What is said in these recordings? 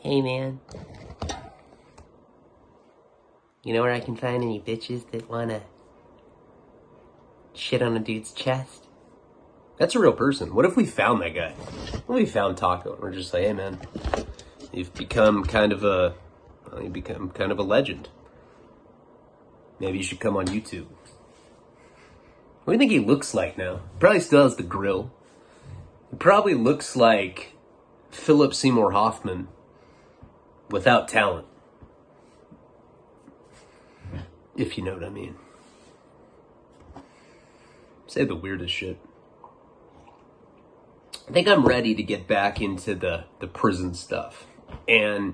Hey man, you know where I can find any bitches that wanna shit on a dude's chest? That's a real person. What if we found that guy? What if we found Taco and we're just like, hey man, you've become kind of a legend. Maybe you should come on YouTube. What do you think he looks like now? Probably still has the grill. He probably looks like Philip Seymour Hoffman without talent. If you know what I mean. Say the weirdest shit. I think I'm ready to get back into the prison stuff. And,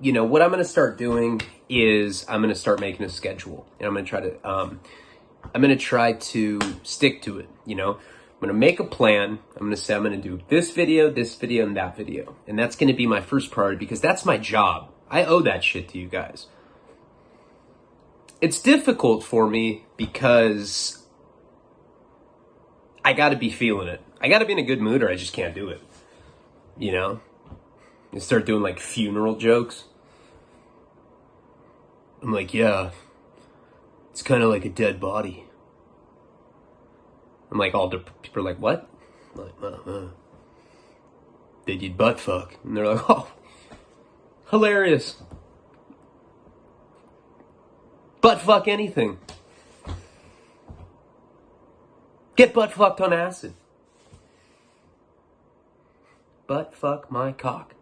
you know, what I'm going to start doing is I'm going to start making a schedule. And I'm going to try to stick to it, you know. I'm going to make a plan. I'm going to say I'm going to do this video, and that video. And that's going to be my first priority because that's my job. I owe that shit to you guys. It's difficult for me because I got to be feeling it. I got to be in a good mood or I just can't do it. You know? You start doing like funeral jokes. I'm like, yeah, it's kind of like a dead body. I'm like, people are like, what? I'm like, did you butt fuck? And they're like, oh, hilarious. Butt fuck anything. Get butt fucked on acid. Butt fuck my cock.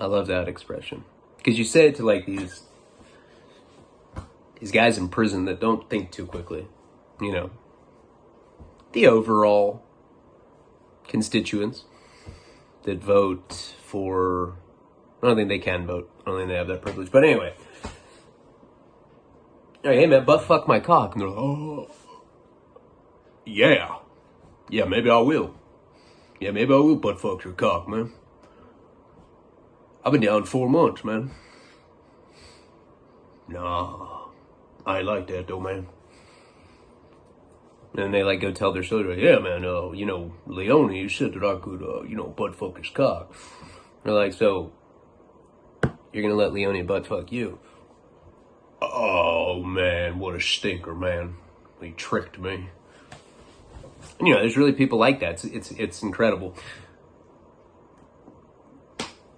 I love that expression. Because you say it to like these guys in prison that don't think too quickly. You know. The overall constituents that vote for... I don't think they can vote. I don't think they have that privilege. But anyway. Hey man, butt fuck my cock. And they're like, oh, yeah. Yeah, maybe I will. Yeah, maybe I will butt fuck your cock, man. I've been down 4 months, man. Nah, I ain't like that though, man. And they like go tell their soldier, yeah, man, you know, Leone, you said that I could, butt fuck his cock. They're like, so, you're gonna let Leone butt fuck you? Oh, man, what a stinker, man. He tricked me. And, you know, there's really people like that. It's incredible.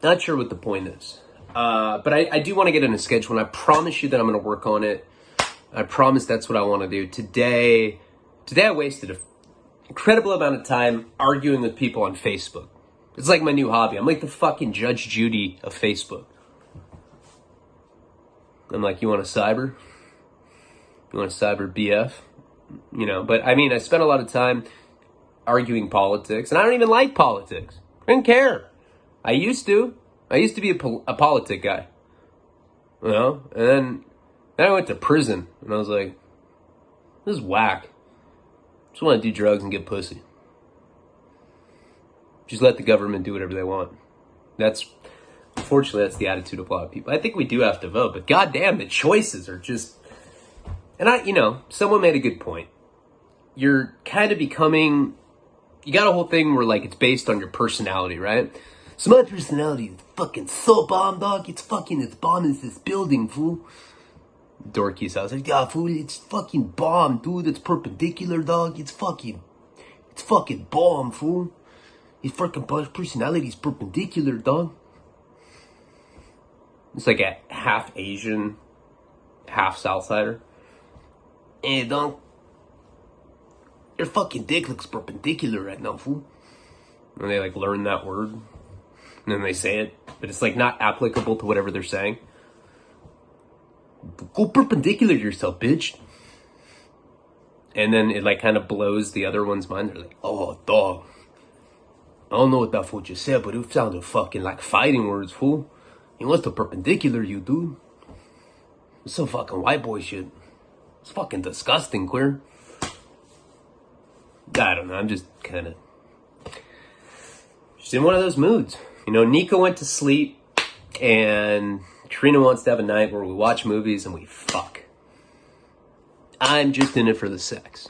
Not sure what the point is. But I do want to get in a schedule, and I promise you that I'm going to work on it. I promise that's what I want to do. Today I wasted an incredible amount of time arguing with people on Facebook. It's like my new hobby. I'm like the fucking Judge Judy of Facebook. I'm like, you want a cyber? You want a cyber BF? You know, but I mean, I spent a lot of time arguing politics, and I don't even like politics. I didn't care. I used to be a politic guy. You know? And then I went to prison, and I was like, this is whack. I just want to do drugs and get pussy. Just let the government do whatever they want. Unfortunately, that's the attitude of a lot of people. I think we do have to vote, but goddamn, the choices are just... And someone made a good point. You're kind of becoming... You got a whole thing where, like, it's based on your personality, right? So my personality is fucking so bomb, dog. It's fucking as bomb as this building, fool. Dorky sounds like, yeah, fool, it's fucking bomb, dude. It's perpendicular, dog. It's fucking bomb, fool. His fucking personality is perpendicular, dog. It's like a half Asian, half Southsider. Hey, dog. Your fucking dick looks perpendicular right now, fool. And they like learn that word. And then they say it. But it's like not applicable to whatever they're saying. Go perpendicular to yourself, bitch. And then it like kind of blows the other one's mind. They're like, oh, dog. I don't know what that fool just said, but it sounded fucking like fighting words, fool. He wants to perpendicular you, dude. It's some fucking white boy shit. It's fucking disgusting, queer. I don't know, I'm just kind of... Just in one of those moods. You know, Nico went to sleep, and Trina wants to have a night where we watch movies and we fuck. I'm just in it for the sex.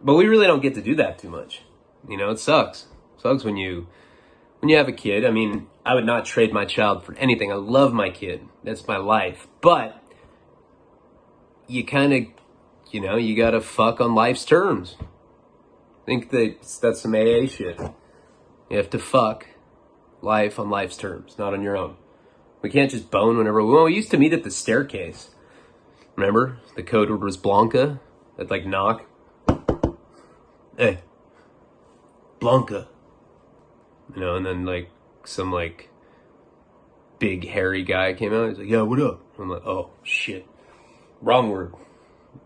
But we really don't get to do that too much. You know, it sucks. It sucks when you have a kid. I mean, I would not trade my child for anything. I love my kid. That's my life. But you kind of, you know, you got to fuck on life's terms. I think that's some AA shit. You have to fuck life on life's terms, not on your own. We can't just bone whenever we want. We used to meet at the staircase. Remember? The code word was Blanca. I'd like knock. Hey, Blanca. You know, and then like some like big hairy guy came out. He's like, yeah, what up? I'm like, oh shit. Wrong word.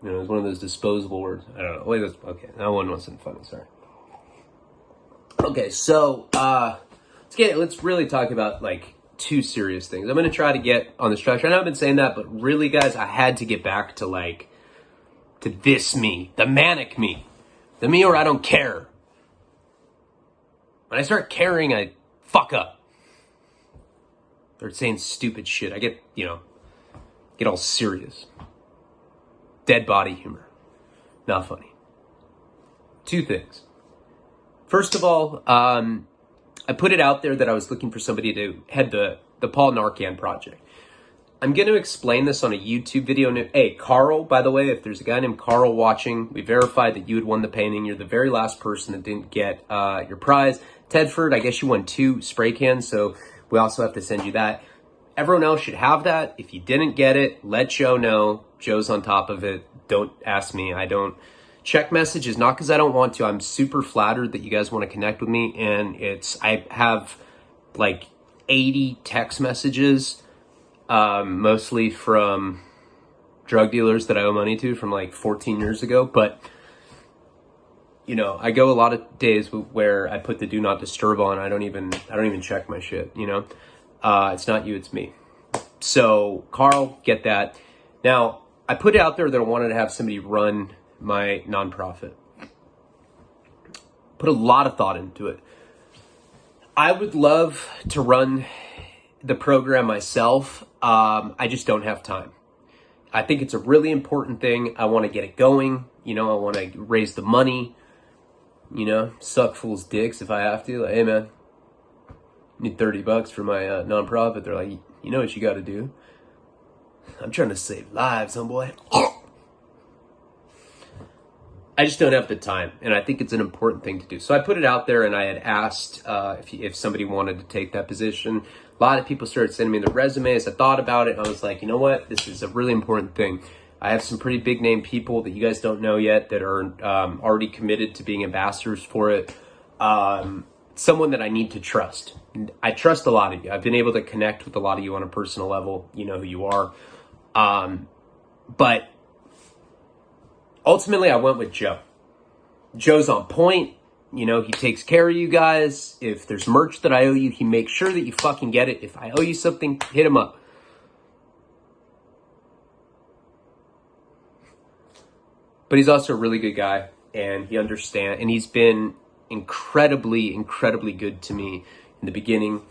You know, it's one of those disposable words. I don't know. Wait, okay. That one wasn't funny, sorry. Okay, so let's really talk about like two serious things. I'm gonna try to get on the structure. I know I've been saying that, but really guys, I had to get back to this me, the manic me. The me where I don't care. When I start caring, I fuck up. Start saying stupid shit. I get all serious. Dead body humor. Not funny. Two things. First of all, I put it out there that I was looking for somebody to head the Paul Narcan Project. I'm going to explain this on a YouTube video. Hey, Carl, by the way, if there's a guy named Carl watching, we verified that you had won the painting. You're the very last person that didn't get your prize. Tedford, I guess you won 2 spray cans, so we also have to send you that. Everyone else should have that. If you didn't get it, let Joe know. Joe's on top of it. Don't ask me. I don't check messages, not because I don't want to. I'm super flattered that you guys want to connect with me, and I have like 80 text messages, mostly from drug dealers that I owe money to from like 14 years ago. But you know, I go a lot of days where I put the do not disturb on. I don't even check my shit. You know, it's not you, it's me. So Carl, get that. Now I put it out there that I wanted to have somebody run my nonprofit. Put a lot of thought into it. I would love to run the program myself. I just don't have time. I think it's a really important thing. I want to get it going. You know, I want to raise the money. You know, suck fools' dicks if I have to. Like, hey man, need $30 for my nonprofit. They're like, you know what you got to do? I'm trying to save lives, homeboy. I just don't have the time, and I think it's an important thing to do. So I put it out there, and I had asked if somebody wanted to take that position. A lot of people started sending me the resumes. I thought about it, and I was like, you know what? This is a really important thing. I have some pretty big name people that you guys don't know yet that are already committed to being ambassadors for it. Someone that I need to trust. I trust a lot of you. I've been able to connect with a lot of you on a personal level. You know who you are. But ultimately, I went with Joe. Joe's on point. You know, he takes care of you guys. If there's merch that I owe you, he makes sure that you fucking get it. If I owe you something, hit him up. But he's also a really good guy, and he understands, and he's been incredibly, incredibly good to me in the beginning.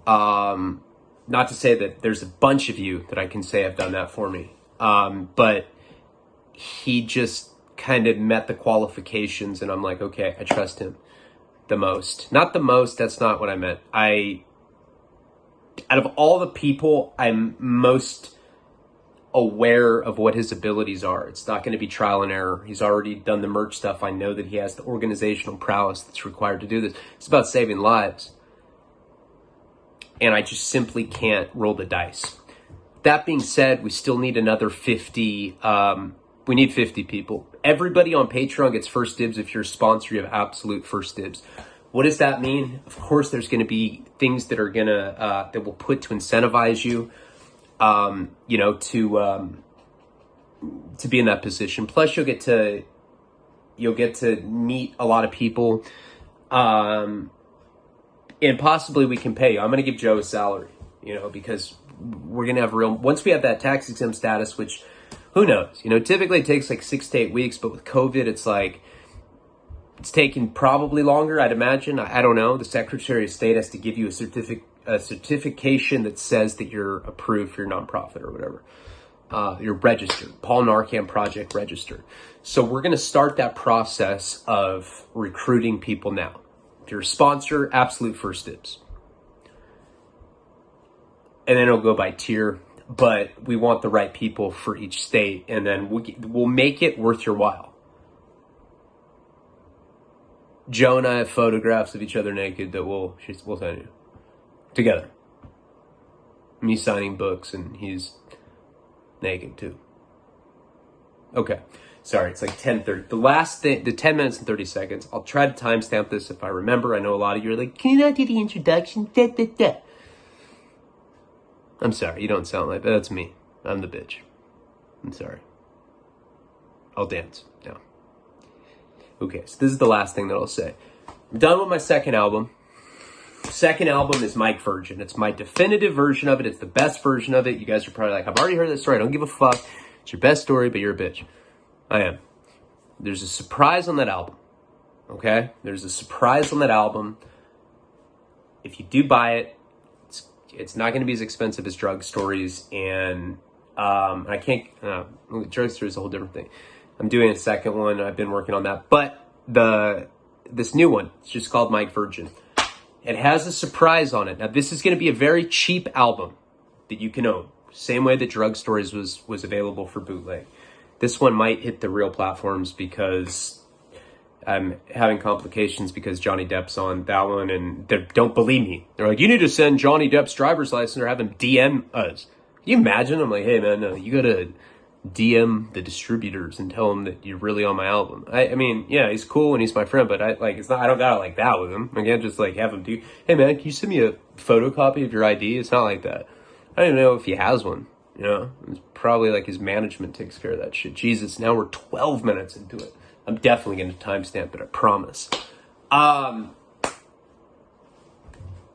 Not to say that there's a bunch of you that I can say have done that for me. But he just kind of met the qualifications, and I'm like, okay, I trust him the most. Not the most, that's not what I meant. Out of all the people, I'm most aware of what his abilities are. It's not going to be trial and error. He's already done the merch stuff. I know that he has the organizational prowess that's required to do this. It's about saving lives. And I just simply can't roll the dice. That being said, we still need another 50. We need 50 people. Everybody on Patreon gets first dibs. If you're a sponsor, you have absolute first dibs. What does that mean? Of course, there's going to be things that are that will put to incentivize you, you know, to be in that position. Plus, you'll get to meet a lot of people, and possibly we can pay you. I'm going to give Joe a salary, you know, because we're going to have once we have that tax exempt status, which who knows, you know, typically it takes like 6 to 8 weeks, but with COVID, it's taking probably longer, I'd imagine. I don't know. The Secretary of State has to give you a certification that says that you're approved for your nonprofit or whatever. you're registered. Paul Narcan Project registered. So we're going to start that process of recruiting people now. If you're a sponsor, absolute first dibs. And then it'll go by tier, but we want the right people for each state, and then we'll make it worth your while. Joe and I have photographs of each other naked that we'll send you together. Me signing books, and he's naked too. Okay, sorry, it's like 10:30. The last thing, the 10 minutes and 30 seconds. I'll try to timestamp this if I remember. I know a lot of you are like, can you not do the introduction? Da, da, da. I'm sorry, you don't sound like that. That's me. I'm the bitch. I'm sorry. I'll dance now. Okay, so this is the last thing that I'll say. I'm done with my second album. Second album is Mike Virgin. It's my definitive version of it. It's the best version of it. You guys are probably like, I've already heard this story. I don't give a fuck. It's your best story, but you're a bitch. I am. There's a surprise on that album. Okay? There's a surprise on that album. If you do buy it, it's not going to be as expensive as Drug Stories, and I can't. Drug Stories is a whole different thing. I'm doing a second one. I've been working on that, but this new one, it's just called Mike Virgin. It has a surprise on it. Now, this is going to be a very cheap album that you can own, same way that Drug Stories was available for bootleg. This one might hit the real platforms because I'm having complications because Johnny Depp's on that one, and they don't believe me. They're like, you need to send Johnny Depp's driver's license or have him DM us. Can you imagine? I'm like, hey man, no, you gotta DM the distributors and tell them that you're really on my album. I mean, yeah, he's cool and he's my friend, but I don't got it like that with him. I can't just like have him do, hey man, can you send me a photocopy of your ID? It's not like that. I don't even know if he has one. You know, it's probably like his management takes care of that shit. Jesus, now we're 12 minutes into it. I'm definitely going to timestamp it, I promise.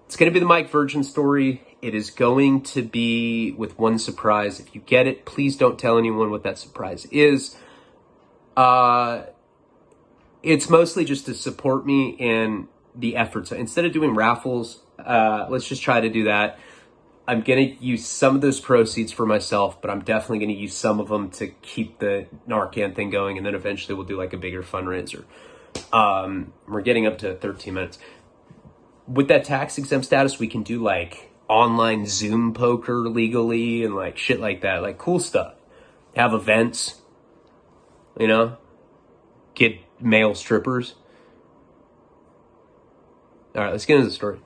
It's going to be the Mike Virgin story. It is going to be with one surprise. If you get it, please don't tell anyone what that surprise is. It's mostly just to support me in the efforts. Instead of doing raffles, let's just try to do that. I'm going to use some of those proceeds for myself, but I'm definitely going to use some of them to keep the Narcan thing going, and then eventually we'll do like a bigger fundraiser. We're getting up to 13 minutes. With that tax exempt status, we can do like online Zoom poker legally and like shit like that, like cool stuff. Have events, you know, get male strippers. All right, let's get into the story.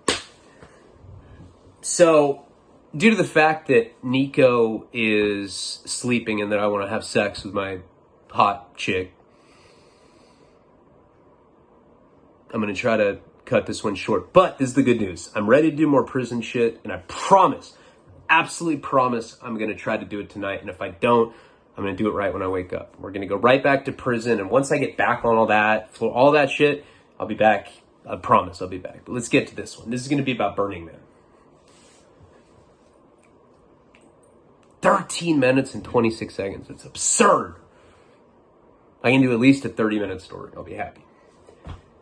So, due to the fact that Nico is sleeping and that I want to have sex with my hot chick, I'm going to try to cut this one short. But this is the good news. I'm ready to do more prison shit, and I promise, absolutely promise, I'm going to try to do it tonight. And if I don't, I'm going to do it right when I wake up. We're going to go right back to prison, and once I get back on all that shit, I'll be back. I promise I'll be back. But let's get to this one. This is going to be about Burning Man. 13 minutes and 26 seconds. It's absurd. I can do at least a 30-minute story. I'll be happy.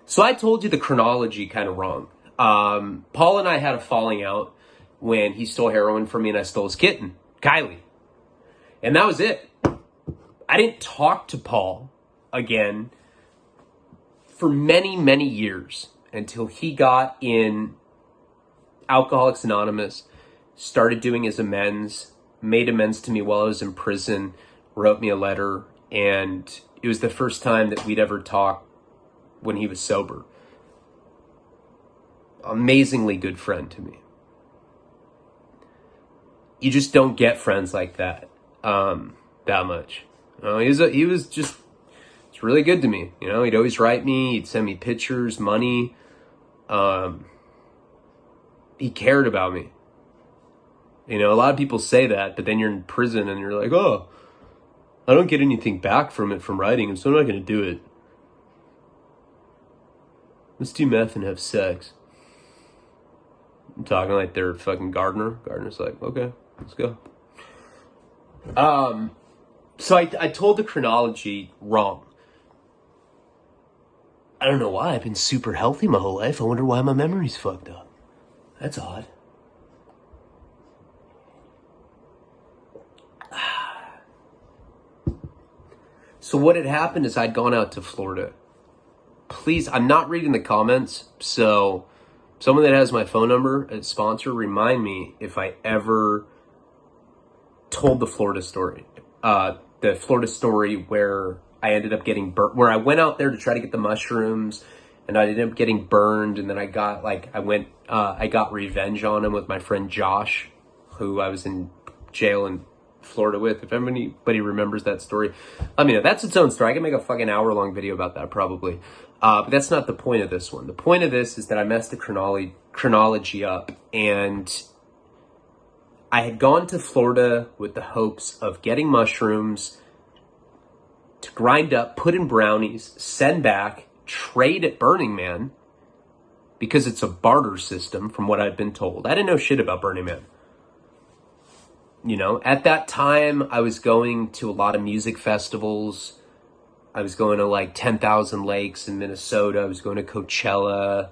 So I told you the chronology kind of wrong. Paul and I had a falling out when he stole heroin from me and I stole his kitten, Kylie. And that was it. I didn't talk to Paul again for many, many years until he got in Alcoholics Anonymous, started doing his amends, made amends to me while I was in prison, wrote me a letter, and it was the first time that we'd ever talked when he was sober. Amazingly good friend to me. You just don't get friends like that much. He was just really good to me. You know, he'd always write me, he'd send me pictures, money. He cared about me. You know, a lot of people say that, but then you're in prison and you're like, oh, I don't get anything back from it from writing him, so I'm not going to do it. Let's do meth and have sex. I'm talking like they're fucking Gardner. Gardner's like, okay, let's go. So I told the chronology wrong. I don't know why. I've been super healthy my whole life. I wonder why my memory's fucked up. That's odd. So what had happened is I'd gone out to Florida. Please, I'm not reading the comments, so someone that has my phone number, a sponsor, remind me if I ever told the Florida story. The Florida story where I ended up getting burnt, where I went out there to try to get the mushrooms, and I ended up getting burned, and then I got revenge on him with my friend Josh, who I was in jail in Florida with. If anybody remembers that story, I mean, that's its own story. I can make a fucking hour-long video about that probably. But that's not the point of this one. The point of this is that I messed the chronology up, and I had gone to Florida with the hopes of getting mushrooms to grind up, put in brownies, send back, trade at Burning Man, because it's a barter system from what I'd been told. I didn't know shit about Burning Man. You know, at that time, I was going to a lot of music festivals. I was going to like 10,000 Lakes in Minnesota. I was going to Coachella,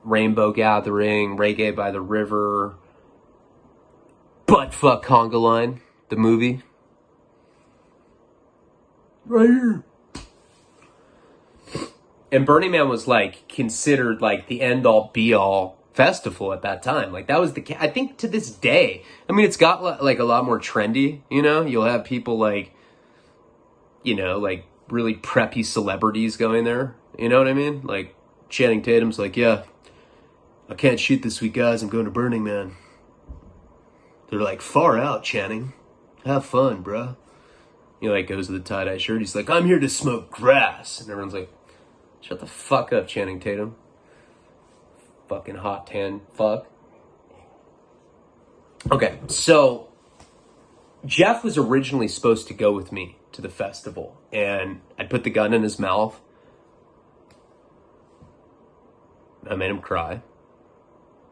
Rainbow Gathering, Reggae by the River, Buttfuck Conga Line, the movie. Right here. And Burning Man was like considered like the end all be all festival at that time. Like that was I think to this day, I mean, it's got like a lot more trendy, you know, you'll have people like, you know, like really preppy celebrities going there. You know what I mean? Like Channing Tatum's like, yeah, I can't shoot this week, guys. I'm going to Burning Man. They're like, far out, Channing. Have fun, bruh. He like goes to the tie-dye shirt. He's like, I'm here to smoke grass. And everyone's like, shut the fuck up, Channing Tatum. Fucking hot tan fuck. Okay, so Jeff was originally supposed to go with me to the festival, and I put the gun in his mouth. I made him cry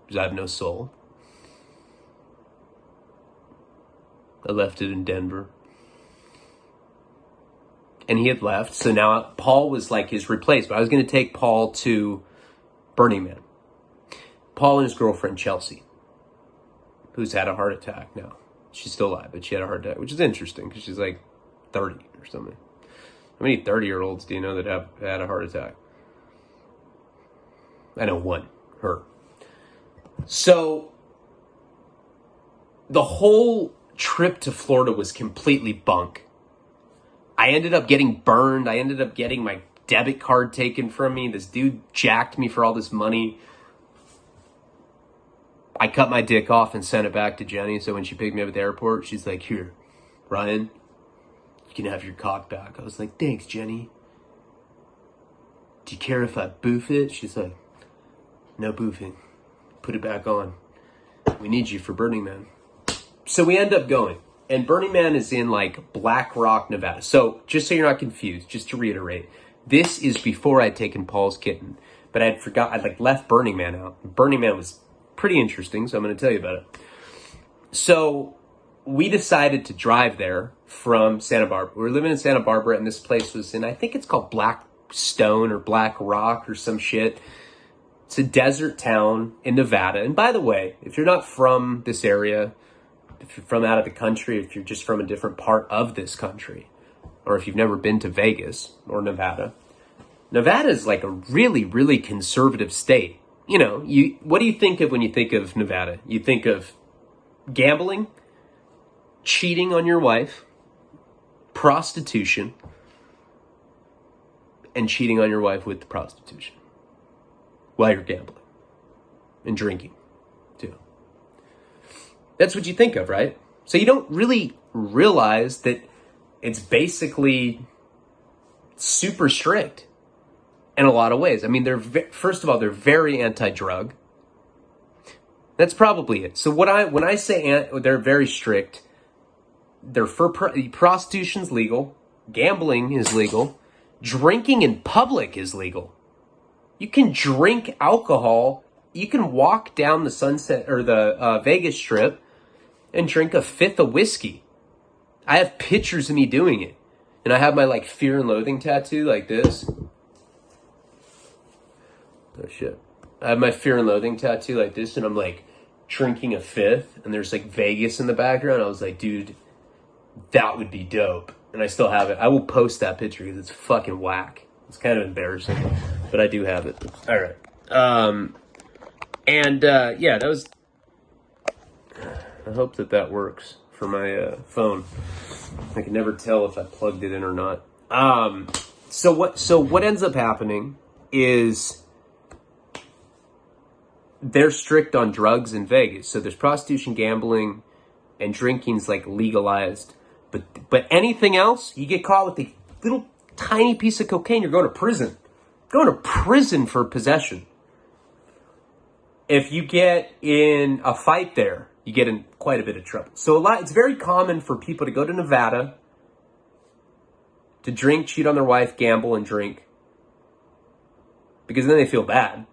because I have no soul. I left it in Denver. And he had left, so now Paul was like his replacement. I was going to take Paul to Burning Man. Paul and his girlfriend, Chelsea, who's had a heart attack now. She's still alive, but she had a heart attack, which is interesting because she's like 30 or something. How many 30-year-olds do you know that have had a heart attack? I know one, her. So the whole trip to Florida was completely bunk. I ended up getting burned. I ended up getting my debit card taken from me. This dude jacked me for all this money. I cut my dick off and sent it back to Jenny. So when she picked me up at the airport, she's like, here, Ryan, you can have your cock back. I was like, thanks, Jenny. Do you care if I boof it? She's like, no boofing. Put it back on. We need you for Burning Man. So we end up going. And Burning Man is in like Black Rock, Nevada. So just so you're not confused, just to reiterate, this is before I'd taken Paul's kitten. But I'd like left Burning Man out. Burning Man was pretty interesting, so I'm going to tell you about it. So we decided to drive there from Santa Barbara. We were living in Santa Barbara, and this place was in, I think it's called Blackstone or Black Rock or some shit. It's a desert town in Nevada. And by the way, if you're not from this area, if you're from out of the country, if you're just from a different part of this country, or if you've never been to Vegas or Nevada, Nevada is like a really, really conservative state. You know, what do you think of when you think of Nevada? You think of gambling, cheating on your wife, prostitution, and cheating on your wife with the prostitution while you're gambling and drinking too. That's what you think of, right? So you don't really realize that it's basically super strict in a lot of ways. I mean, first of all, they're very anti-drug. That's probably it. So when I say they're very strict, they're for prostitution's legal, gambling is legal, drinking in public is legal. You can drink alcohol. You can walk down the Sunset or the Vegas Strip and drink a fifth of whiskey. I have pictures of me doing it. And I have my like fear and loathing tattoo like this. Oh shit. I have my fear and loathing tattoo like this, and I'm like drinking a fifth, and there's like Vegas in the background. I was like, dude, that would be dope. and I still have it. I will post that picture because it's fucking whack. It's kind of embarrassing, but I do have it. All right. Yeah, that was... I hope that works for my phone. I can never tell if I plugged it in or not. So what ends up happening is they're strict on drugs in Vegas. So there's prostitution, gambling, and drinking's like legalized. But anything else, you get caught with a little tiny piece of cocaine, you're going to prison. Going to prison for possession. If you get in a fight there, you get in quite a bit of trouble. So it's very common for people to go to Nevada to drink, cheat on their wife, gamble, and drink. Because then they feel bad.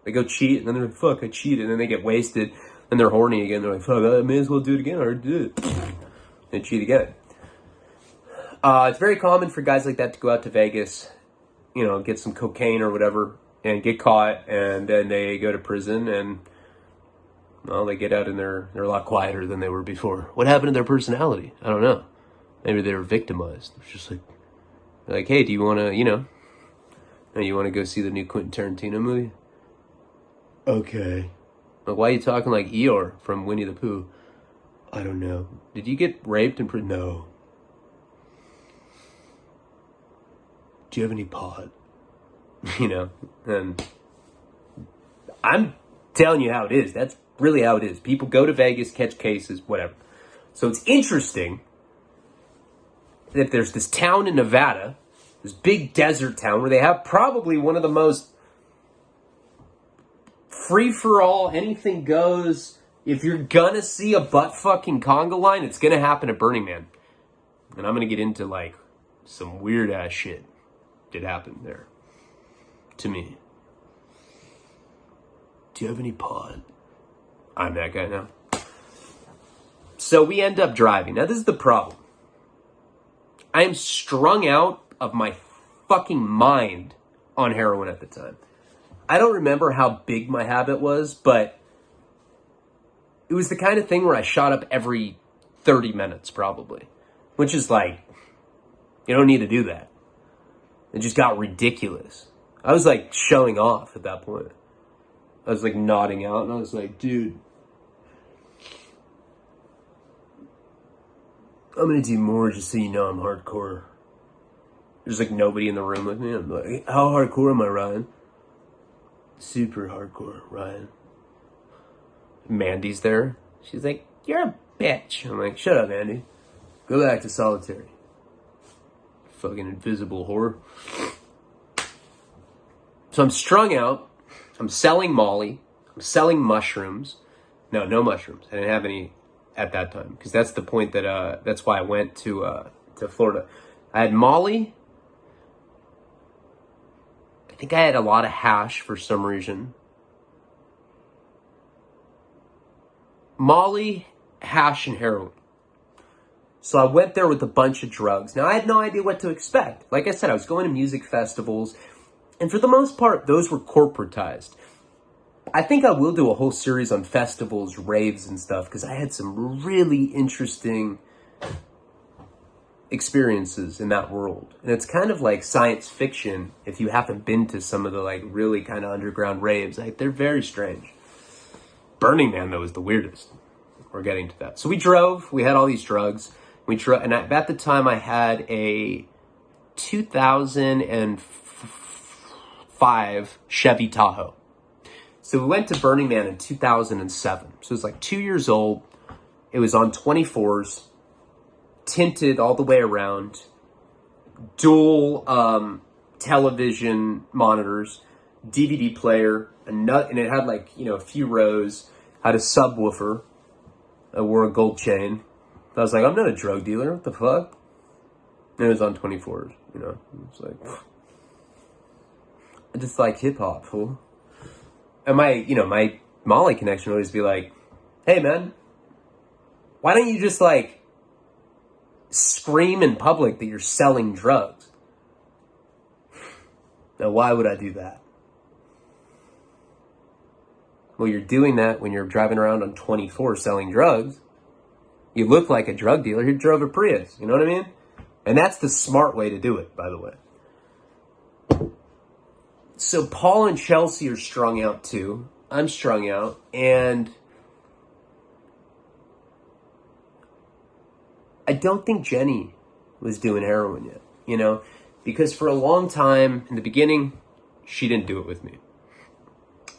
They go cheat, and then they're like, fuck, I cheated. And then they get wasted, and they're horny again. They're like, fuck, I may as well do it again. I already did it. And cheat again. It's very common for guys like that to go out to Vegas, get some cocaine or whatever, and get caught, and then they go to prison, and, well, they get out and they're a lot quieter than they were before. What happened to their personality? I don't know. Maybe they were victimized. It's just like, hey, do you want to, you want to go see the new Quentin Tarantino movie? Okay. Like, why are you talking like Eeyore from Winnie the Pooh? I don't know. Did you get raped in prison? No. Do you have any pot? And I'm telling you how it is. That's really how it is. People go to Vegas, catch cases, whatever. So it's interesting that there's this town in Nevada, this big desert town, where they have probably one of the most free-for-all, anything goes. If you're gonna see a butt-fucking conga line, it's gonna happen at Burning Man. And I'm gonna get into, some weird-ass shit that happened there. To me. Do you have any pot? I'm that guy now. So we end up driving. Now, this is the problem. I am strung out of my fucking mind on heroin at the time. I don't remember how big my habit was, but it was the kind of thing where I shot up every 30 minutes, probably. Which is you don't need to do that. It just got ridiculous. I was showing off at that point. I was nodding out, and I was like, dude, I'm gonna do more just so you know I'm hardcore. There's nobody in the room with me. I'm like, how hardcore am I, Ryan? Super hardcore, Ryan. Mandy's there. She's like, you're a bitch. I'm like, shut up, Mandy. Go back to solitary. Fucking invisible whore. So I'm strung out. I'm selling Molly. I'm selling mushrooms. No mushrooms. I didn't have any at that time, because that's the point that's why I went to Florida. I had Molly. I think I had a lot of hash for some reason. Molly, hash, and heroin. So I went there with a bunch of drugs. Now, I had no idea what to expect. Like I said, I was going to music festivals, and for the most part, those were corporatized. I think I will do a whole series on festivals, raves, and stuff, because I had some really interesting experiences in that world. And it's kind of like science fiction if you haven't been to some of the really kind of underground raves. They're very strange. Burning Man, though, is the weirdest. We're getting to that. So we drove. We had all these drugs. We drove, and at the time I had a 2005 Chevy Tahoe. So we went to Burning Man in 2007. So it was 2 years old. It was on 24s, tinted all the way around, dual television monitors, DVD player, and it had a few rows, had a subwoofer. I wore a gold chain. I was like, I'm not a drug dealer. What the fuck? And it was on 24s, It's I just like hip hop, fool. And my Molly connection would always be like, hey man, why don't you just scream in public that you're selling drugs? Now, why would I do that? Well, you're doing that when you're driving around on 24 selling drugs. You look like a drug dealer who drove a Prius. You know what I mean? And that's the smart way to do it, by the way. So Paul and Chelsea are strung out too. I'm strung out. And I don't think Jenny was doing heroin yet, you know? Because for a long time, in the beginning, she didn't do it with me.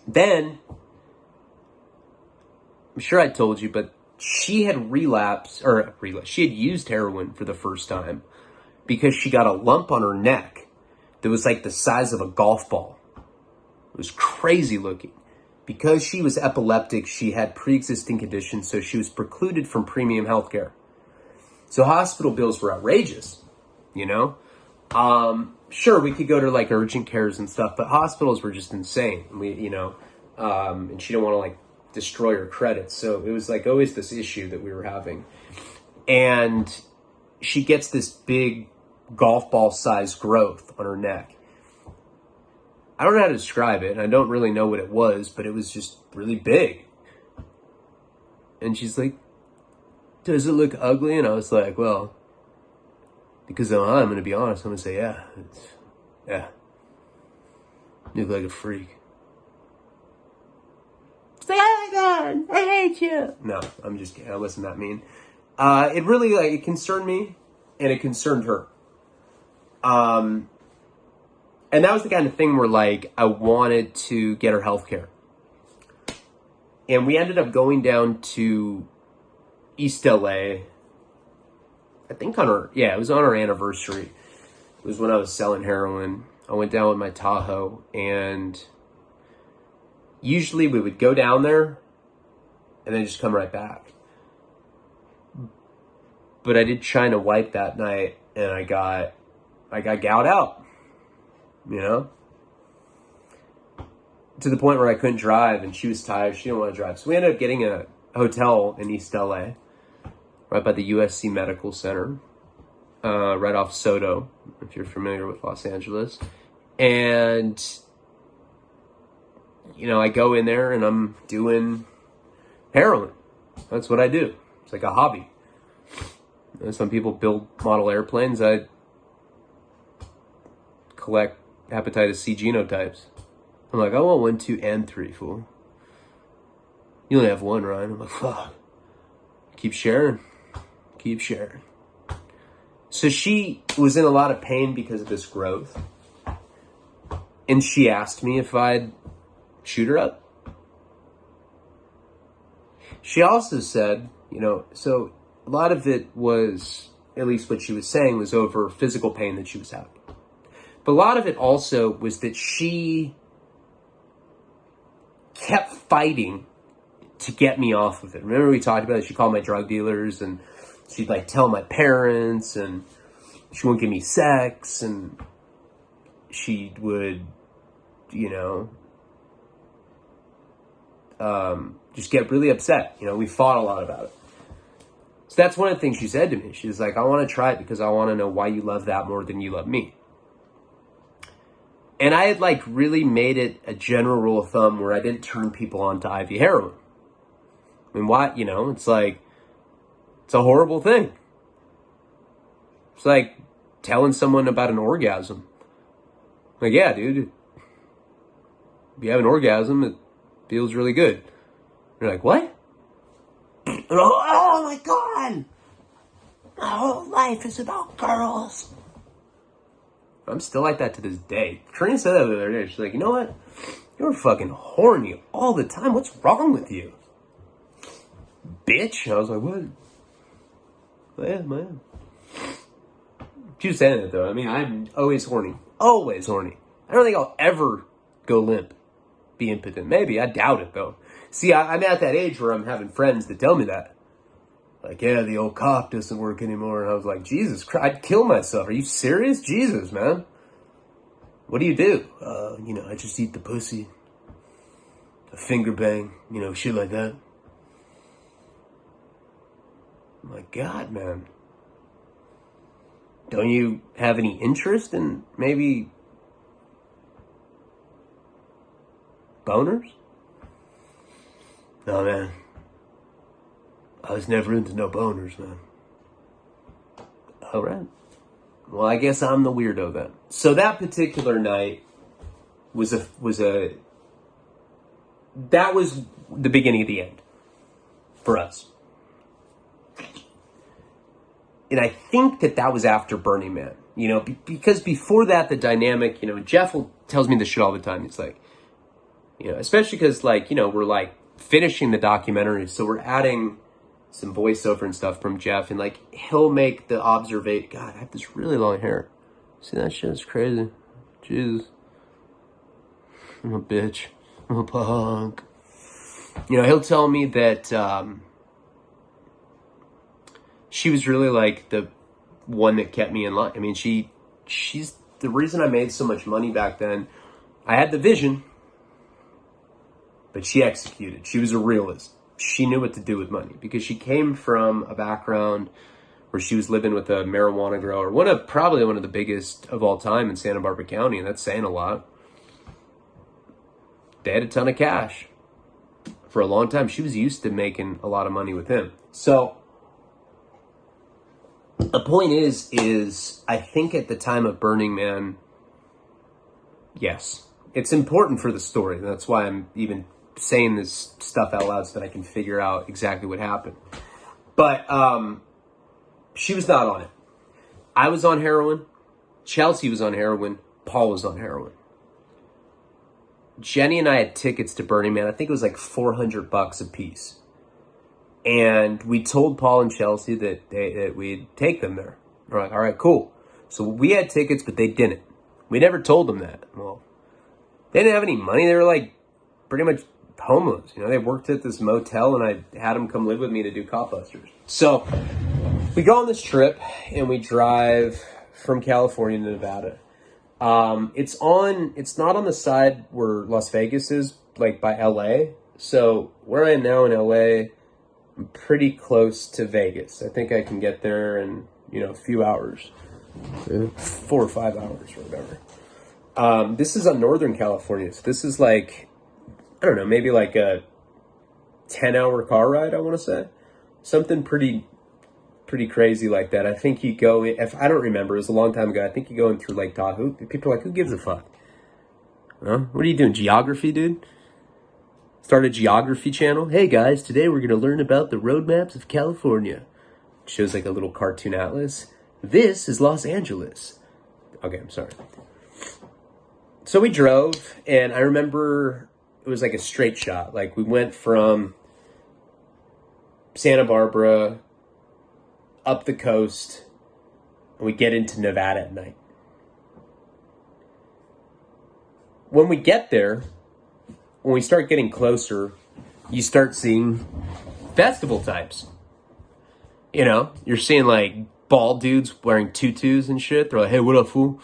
Then, I'm sure I told you, but she had she had used heroin for the first time because she got a lump on her neck that was like the size of a golf ball. It was crazy looking. Because she was epileptic, she had pre-existing conditions, so she was precluded from premium healthcare. So hospital bills were outrageous, you know? Sure, we could go to like urgent cares and stuff, but hospitals were just insane. And she didn't want to like destroy her credit. So it was like always this issue that we were having. And she gets this big golf ball size growth on her neck. I don't know how to describe it, and I don't really know what it was, but it was just really big. And she's like, does it look ugly? And I was like, well, because I'm going to be honest, I'm going to say, yeah. You look like a freak. It's like, oh my God, I hate you. No, I'm just kidding. I wasn't that mean. It really, it concerned me, and it concerned her. And that was the kind of thing where, I wanted to get her health care. And we ended up going down to East LA. I think it was on our anniversary. It was when I was selling heroin. I went down with my Tahoe, and usually we would go down there and then just come right back. But I did China White that night, and I got gouged out, you know? To the point where I couldn't drive, and she was tired. She didn't want to drive. So we ended up getting a hotel in East LA, right by the USC Medical Center, right off Soto, if you're familiar with Los Angeles. And, I go in there and I'm doing heroin. That's what I do. It's like a hobby. Some people build model airplanes. I collect hepatitis C genotypes. I'm like, I want 1, 2, and 3, fool. You only have one, Ryan. I'm like, fuck. Keep sharing. So she was in a lot of pain because of this growth. And she asked me if I'd shoot her up. She also said, so a lot of it was, at least what she was saying, was over physical pain that she was having. But a lot of it also was that she kept fighting to get me off of it. Remember we talked about it? She called my drug dealers, and she'd tell my parents, and she wouldn't give me sex, and she would, just get really upset. We fought a lot about it. So that's one of the things she said to me. She was like, I want to try it because I want to know why you love that more than you love me. And I had really made it a general rule of thumb where I didn't turn people on to IV heroin. I mean, why, it's it's a horrible thing. It's like telling someone about an orgasm. Like, yeah, dude, if you have an orgasm, it feels really good. You're like, what? Oh my God! My whole life is about girls. I'm still like that to this day. Trina said that the other day. She's like, you know what? You're fucking horny all the time. What's wrong with you? Bitch. And I was like, what? Yeah, man. She was saying it though. I mean, I'm always horny. Always horny. I don't think I'll ever go limp. Be impotent. Maybe. I doubt it though. See, I'm at that age where I'm having friends that tell me that. Like, yeah, the old cock doesn't work anymore. And I was like, Jesus Christ, I'd kill myself. Are you serious? Jesus, man. What do you do? I just eat the pussy. A finger bang, shit like that. My God, man. Don't you have any interest in maybe boners? No, man. I was never into no boners, man. All right. Well, I guess I'm the weirdo then. So that particular night was that was the beginning of the end for us. And I think that was after Burning Man, you know, because before that, the dynamic, you know, Jeff tells me this shit all the time. It's like, you know, especially because, like, you know, we're like finishing the documentary, so we're adding some voiceover and stuff from Jeff, and like he'll make the observation. God, I have this really long hair. See that shit? It's crazy. Jesus, I'm a bitch. I'm a punk. You know, he'll tell me that she was really like the one that kept me in line. I mean, she's the reason I made so much money back then. I had the vision, but she executed. She was a realist. She knew what to do with money because she came from a background where she was living with a marijuana grower, probably one of the biggest of all time in Santa Barbara County, and that's saying a lot. They had a ton of cash for a long time. She was used to making a lot of money with him. So the point is I think at the time of Burning Man, yes, it's important for the story. That's why I'm even saying this stuff out loud so that I can figure out exactly what happened. But she was not on it. I was on heroin. Chelsea was on heroin. Paul was on heroin. Jenny and I had tickets to Burning Man. I think it was like $400 a piece. And we told Paul and Chelsea that we'd take them there. They're like, all right, cool. So we had tickets, but they didn't. We never told them that. Well, they didn't have any money. They were like pretty much homeless. You know, they worked at this motel, and I had them come live with me to do cop busters. So we go on this trip, and we drive from California to Nevada. It's not on the side where Las Vegas is, like by LA. So where I am now in LA, I'm pretty close to Vegas. I think I can get there in, you know, a few hours, 4 or 5 hours or whatever. This is on Northern California. So this is like, I don't know, maybe like a 10-hour car ride, I want to say. Something pretty crazy like that. I think you go, if I don't remember, it was a long time ago. I think you go in through Lake Tahoe. People are like, who gives a fuck? Huh? What are you doing? Geography, dude? Start a geography channel? Hey guys, today we're going to learn about the road maps of California. It shows like a little cartoon atlas. This is Los Angeles. Okay, I'm sorry. So we drove, and I remember it was like a straight shot. Like we went from Santa Barbara up the coast, and we get into Nevada at night. When we get there, when we start getting closer, you start seeing festival types. You know, you're seeing like bald dudes wearing tutus and shit. They're like, hey, what up, fool?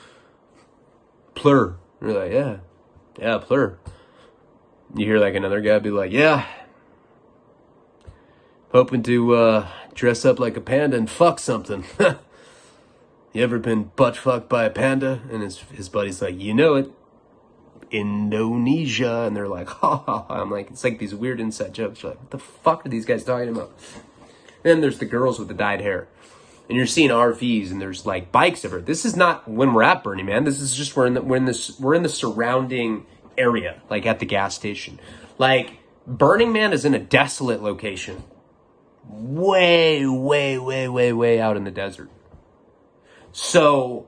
Plur. And you're like, yeah, plur. You hear like another guy be like, yeah, hoping to dress up like a panda and fuck something. You ever been butt fucked by a panda? And his buddy's like, you know it. Indonesia. And they're like, ha ha ha. I'm like, it's like these weird inside jokes. You're like, what the fuck are these guys talking about? And then there's the girls with the dyed hair. And you're seeing RVs, and there's like bikes everywhere. This is not when we're at Burning Man. This is just we're in the surrounding area, like at the gas station. Like Burning Man is in a desolate location. Way out in the desert. So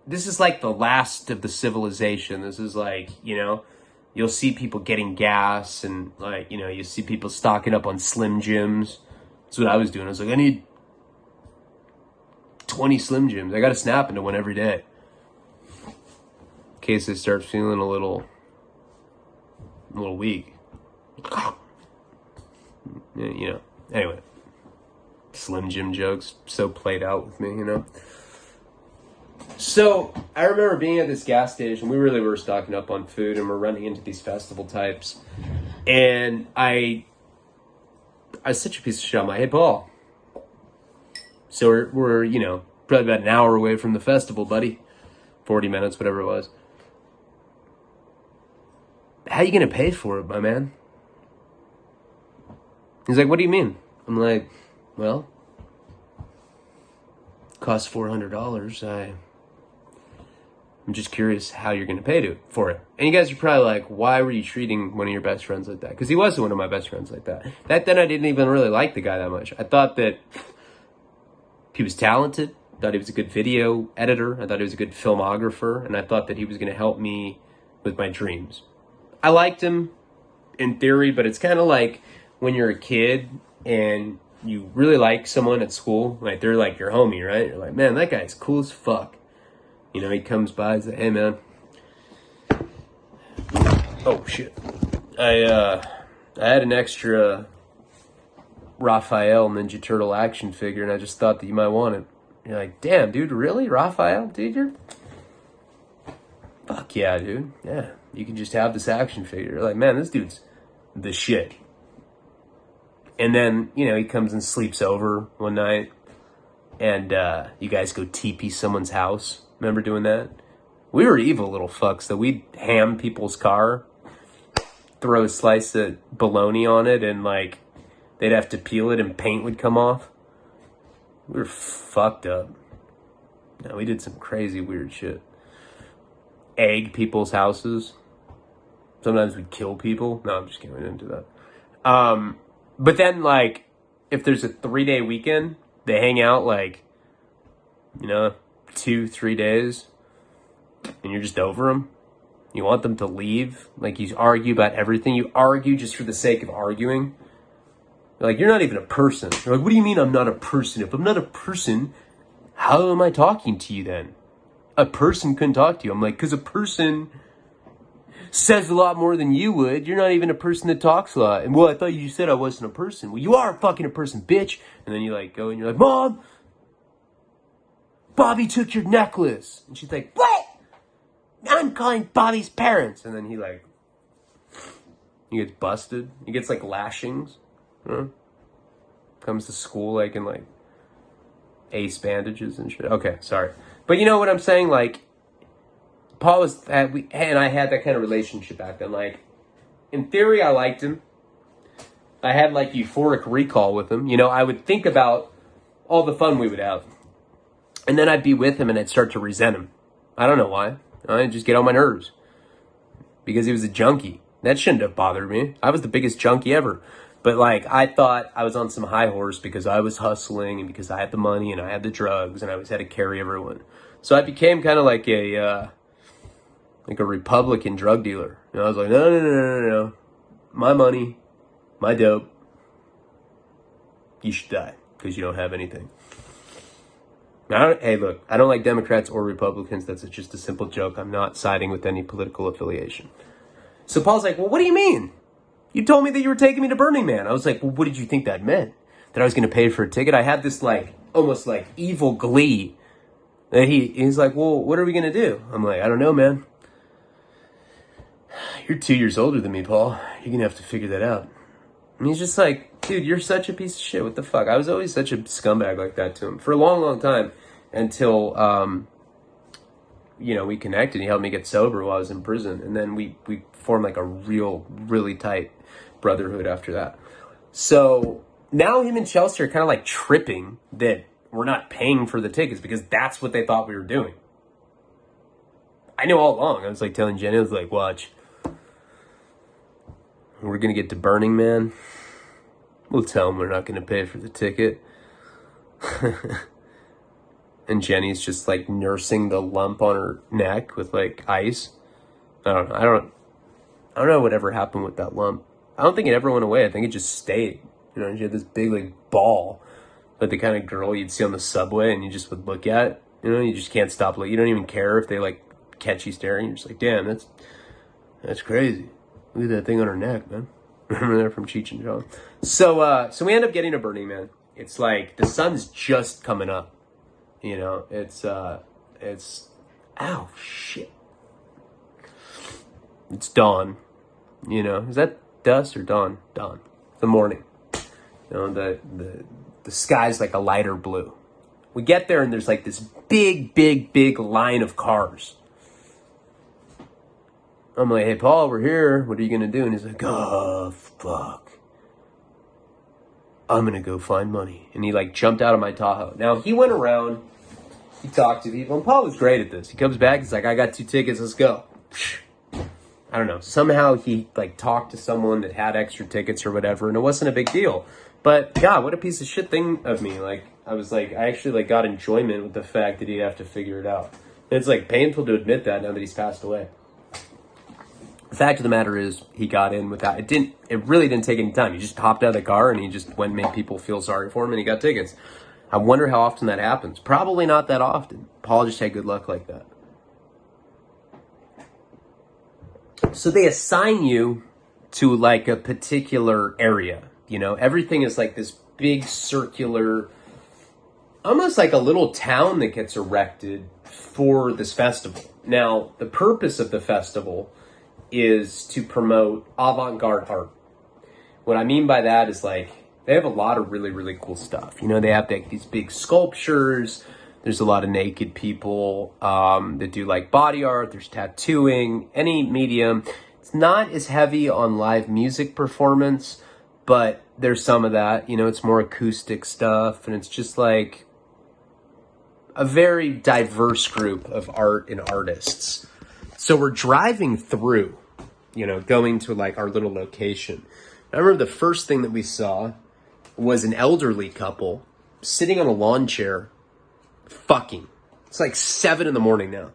this is like the last of the civilization. This is like, you know, you'll see people getting gas, and like, you know, you see people stocking up on Slim Jims. That's what I was doing. I was like, I need 20 Slim Jims. I got to snap into one every day, in case I start feeling a little weak. You know, anyway. Slim Jim jokes so played out with me, you know. So I remember being at this gas station. We really were stocking up on food, and we're running into these festival types. And I was such a piece of shit. I'm like, hey, Paul. So we're you know, probably about an hour away from the festival, buddy. 40 minutes, whatever it was. How you gonna pay for it, my man? He's like, what do you mean? I'm like, well, it costs $400. I'm just curious how you're going to pay for it. And you guys are probably like, why were you treating one of your best friends like that? Because he wasn't one of my best friends like that. Back then, I didn't even really like the guy that much. I thought that he was talented. I thought he was a good video editor. I thought he was a good filmographer. And I thought that he was going to help me with my dreams. I liked him in theory, but it's kind of like when you're a kid and you really like someone at school. Like, they're like your homie, right? You're like, man, that guy's cool as fuck. You know, he comes by and says, hey, man. Oh, shit. I had an extra Raphael Ninja Turtle action figure, and I just thought that you might want it. You're like, damn, dude, really? Raphael? Dude, you're... Fuck yeah, dude. Yeah, you can just have this action figure. You're like, man, this dude's the shit. And then, you know, he comes and sleeps over one night, and you guys go TP someone's house. Remember doing that? We were evil little fucks, though. We'd ham people's car, throw a slice of bologna on it, and, like, they'd have to peel it and paint would come off. We were fucked up. No, we did some crazy weird shit. Egg people's houses. Sometimes we'd kill people. No, I'm just kidding. We didn't do that. But then, like, if there's a 3-day weekend, they hang out, like, you know, 2-3 days, and you're just over them. You want them to leave. Like, you argue about everything. You argue just for the sake of arguing. Like, you're not even a person. You're like, what do you mean I'm not a person? If I'm not a person, how am I talking to you then? A person couldn't talk to you. I'm like, because a person says a lot more than you would. You're not even a person that talks a lot. And, well, I thought you said I wasn't a person. Well, you are fucking a person, bitch. And then you, like, go and you're like, Mom, Bobby took your necklace. And she's like, what? I'm calling Bobby's parents. And then he, like, he gets busted. He gets, like, lashings. Comes to school, like, in, like, ace bandages and shit. Okay, sorry. But you know what I'm saying? Like, Paul was, and I had that kind of relationship back then. Like, in theory, I liked him. I had, like, euphoric recall with him. You know, I would think about all the fun we would have. And then I'd be with him and I'd start to resent him. I don't know why. I'd just get on my nerves. Because he was a junkie. That shouldn't have bothered me. I was the biggest junkie ever. But, like, I thought I was on some high horse because I was hustling and because I had the money and I had the drugs and I always had to carry everyone. So I became kind of like a Republican drug dealer. You know, I was like, no. My money, my dope. You should die because you don't have anything. Hey, look, I don't like Democrats or Republicans. That's just a simple joke. I'm not siding with any political affiliation. So Paul's like, well, what do you mean? You told me that you were taking me to Burning Man. I was like, well, what did you think that meant? That I was going to pay for a ticket? I had this, like, almost like evil glee. And he's like, well, what are we going to do? I'm like, I don't know, man. You're 2 years older than me, Paul. You're going to have to figure that out. And he's just like, dude, you're such a piece of shit. What the fuck? I was always such a scumbag like that to him for a long, long time until, you know, we connected. He helped me get sober while I was in prison. And then we formed like a really tight brotherhood after that. So now him and Chelsea are kind of like tripping that we're not paying for the tickets because that's what they thought we were doing. I knew all along. I was like telling Jenny, I was like, watch. We're going to get to Burning Man. We'll tell them we're not going to pay for the ticket. And Jenny's just like nursing the lump on her neck with like ice. I don't know whatever happened with that lump. I don't think it ever went away. I think it just stayed. You know, she had this big like ball, like the kind of girl you'd see on the subway and you just would look at. You know, you just can't stop looking. You don't even care if they like catch you staring. You're just like, damn, that's crazy. Look at that thing on her neck, man. Remember that from Cheech and Chong? So we end up getting to Burning Man. It's like the sun's just coming up. You know, it's ow shit. It's dawn. You know, is that dusk or dawn? Dawn. The morning. You know, the sky's like a lighter blue. We get there and there's like this big line of cars. I'm like, hey, Paul, we're here. What are you going to do? And he's like, oh, fuck. I'm going to go find money. And he like jumped out of my Tahoe. Now, he went around He talked to people, and Paul was great at this. He comes back, he's like, I got 2 tickets, let's go. I don't know. Somehow he like talked to someone that had extra tickets or whatever, and it wasn't a big deal. But God, what a piece of shit thing of me. Like, I was like, I actually like got enjoyment with the fact that he'd have to figure it out. And it's like painful to admit that now that he's passed away. The fact of the matter is, he got in without, it really didn't take any time. He just hopped out of the car and he just went and made people feel sorry for him, and he got tickets. I wonder how often that happens. Probably not that often. Paul just had good luck like that. So they assign you to like a particular area. You know, everything is like this big circular, almost like a little town that gets erected for this festival. Now, the purpose of the festival is to promote avant-garde art. What I mean by that is like, they have a lot of really, really cool stuff. You know, they have like these big sculptures. There's a lot of naked people that do like body art. There's tattooing, any medium. It's not as heavy on live music performance, but there's some of that. You know, it's more acoustic stuff, and it's just like a very diverse group of art and artists. So we're driving through, you know, going to like our little location. I remember the first thing that we saw was an elderly couple sitting on a lawn chair fucking. It's like 7 in the morning now.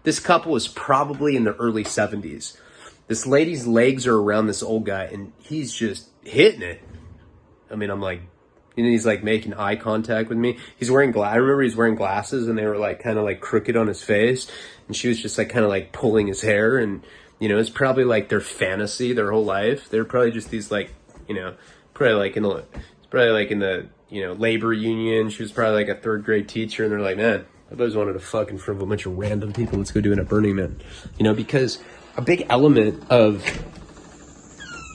This couple was probably in their early 70s. This lady's legs are around this old guy, and he's just hitting it. I mean, I'm like, you know, he's like making eye contact with me. He's wearing I remember he's wearing glasses, and they were like kind of like crooked on his face, and she was just like kind of like pulling his hair, and you know, it's probably like their fantasy their whole life. They're probably just these like, you know, probably like in the you know, labor union. She was probably like a 3rd grade teacher, and they're like, man, I've always wanted to fuck in front of a bunch of random people. Let's go do it at Burning Man. You know, because a big element of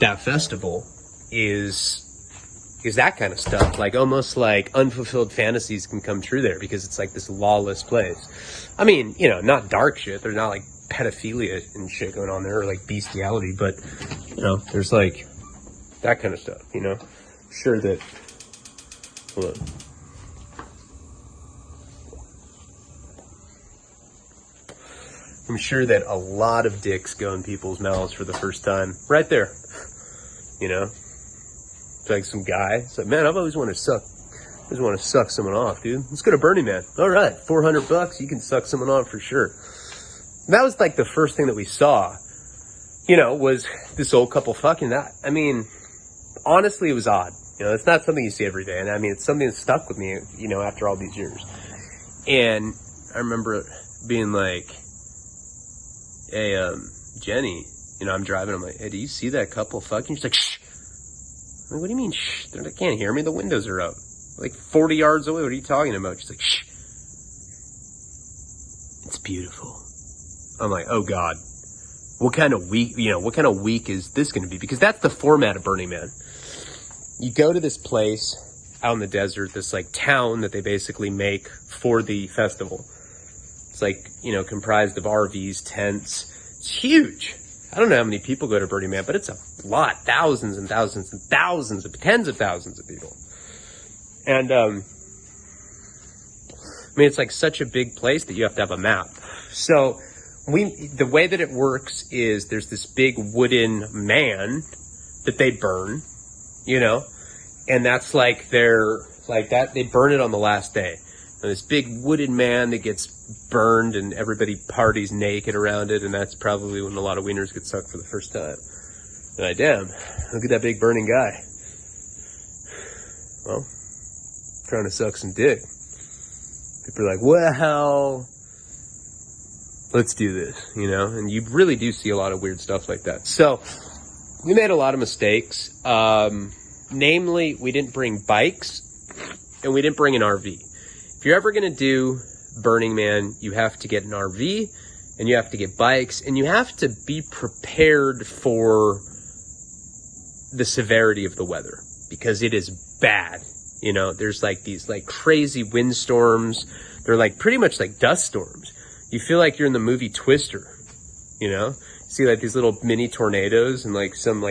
that festival is that kind of stuff. Like almost like unfulfilled fantasies can come true there, because it's like this lawless place. I mean, you know, not dark shit. There's not like pedophilia and shit going on there, or like bestiality, but you know, there's like that kind of stuff, you know. Sure that, hold on. I'm sure that a lot of dicks go in people's mouths for the first time right there, you know. It's like some guy, it's like, man, I've always wanted to suck someone off, dude. Let's go to Burning Man. All right, $400, you can suck someone off for sure. And that was like the first thing that we saw, you know, was this old couple fucking. That, I mean, honestly, it was odd. You know, it's not something you see every day. And I mean, it's something that stuck with me, you know, after all these years. And I remember being like, hey, Jenny, you know, I'm driving. I'm like, hey, do you see that couple fucking? She's like, shh. I'm like, what do you mean, shh? They can't hear me. The windows are up. Like 40 yards away. What are you talking about? She's like, shh. It's beautiful. I'm like, oh God. What kind of week is this going to be? Because that's the format of Burning Man. You go to this place out in the desert, this like town that they basically make for the festival. It's like, you know, comprised of RVs, tents. It's huge. I don't know how many people go to Burning Man, but it's a lot. Thousands and thousands and thousands of, tens of thousands of people. And, I mean, it's like such a big place that you have to have a map. So the way that it works is there's this big wooden man that they burn, you know, and that's like they burn it on the last day. And this big wooden man that gets burned, and everybody parties naked around it, and that's probably when a lot of wieners get sucked for the first time. And I, damn, look at that big burning guy. Well, trying to suck some dick. People are like, well, let's do this, you know? And you really do see a lot of weird stuff like that. So we made a lot of mistakes. Namely, we didn't bring bikes, and we didn't bring an RV. If you're ever going to do Burning Man, you have to get an RV, and you have to get bikes, and you have to be prepared for the severity of the weather, because it is bad. You know, there's like these like crazy windstorms. They're like pretty much like dust storms. You feel like you're in the movie Twister, you know? See like these little mini tornadoes and like some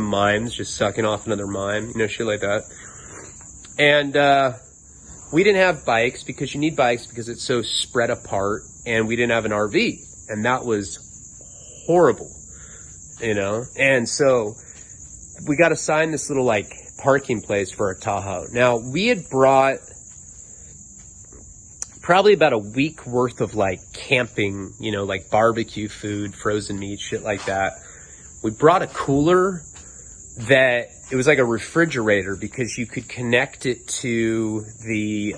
mimes just sucking off another mime, you know, shit like that. And, we didn't have bikes because you need bikes because it's so spread apart, and we didn't have an RV, and that was horrible, you know? And so we got assigned this little like parking place for a Tahoe. Now we had brought probably about a week worth of like camping, you know, like barbecue food, frozen meat, shit like that. We brought a cooler that it was like a refrigerator because you could connect it to the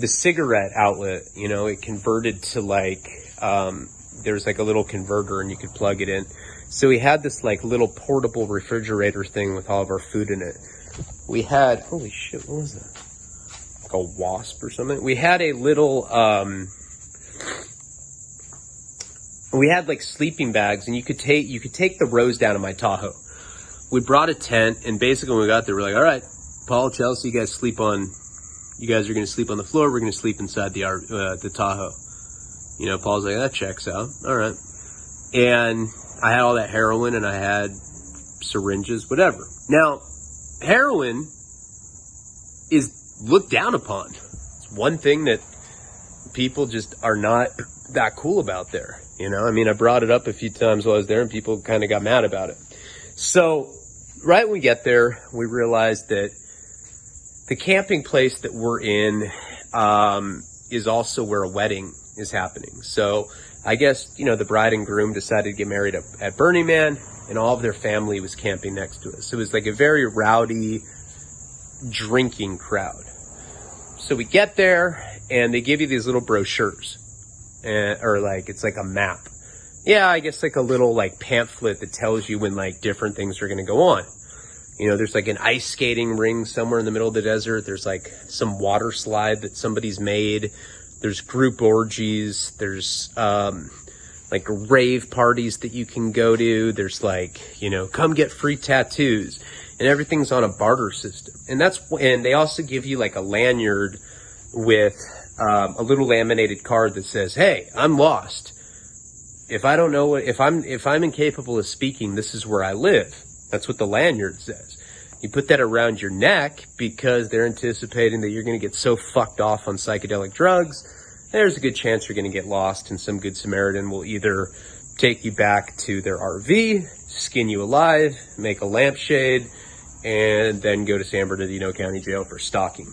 cigarette outlet, you know, it converted to like, there's like a little converter and you could plug it in. So we had this like little portable refrigerator thing with all of our food in it. We had, holy shit, what was that? Like a wasp or something? We had a little, we had like sleeping bags, and you could take the rows down in my Tahoe. We brought a tent, and basically when we got there, we're like, all right, Paul, Chelsea, you guys are going to sleep on the floor. We're going to sleep inside the Tahoe. You know, Paul's like, that checks out. All right. And I had all that heroin, and I had syringes, whatever. Now, heroin is looked down upon. It's one thing that people just are not that cool about there. You know, I mean, I brought it up a few times while I was there, and people kind of got mad about it. So right when we get there, we realized that the camping place that we're in is also where a wedding is happening. So I guess, you know, the bride and groom decided to get married at Burning Man, and all of their family was camping next to us. So it was like a very rowdy drinking crowd. So we get there, and they give you these little brochures, or like, it's like a map. Yeah, I guess like a little like pamphlet that tells you when like different things are going to go on. You know, there's like an ice skating ring somewhere in the middle of the desert. There's like some water slide that somebody's made. There's group orgies. There's like rave parties that you can go to. There's like, you know, come get free tattoos, and everything's on a barter system. And they also give you like a lanyard with a little laminated card that says, hey, I'm lost. If I don't know if I'm incapable of speaking, this is where I live. That's what the lanyard says. You put that around your neck because they're anticipating that you're going to get so fucked off on psychedelic drugs. There's a good chance you're going to get lost, and some good Samaritan will either take you back to their RV, skin you alive, make a lampshade, and then go to San Bernardino County Jail for stalking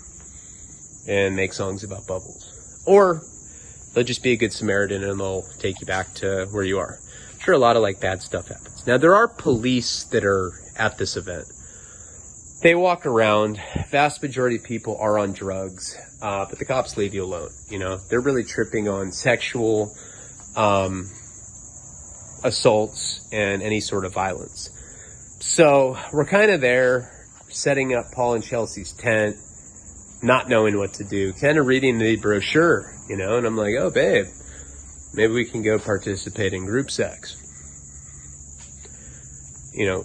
and make songs about bubbles. Or they'll just be a good Samaritan and they'll take you back to where you are. I'm sure a lot of like bad stuff happens. Now there are police that are at this event. They walk around. Vast majority of people are on drugs, but the cops leave you alone. You know, they're really tripping on sexual assaults and any sort of violence. So we're kind of there setting up Paul and Chelsea's tent, not knowing what to do, kind of reading the brochure, you know, and I'm like, oh, babe, maybe we can go participate in group sex. You know,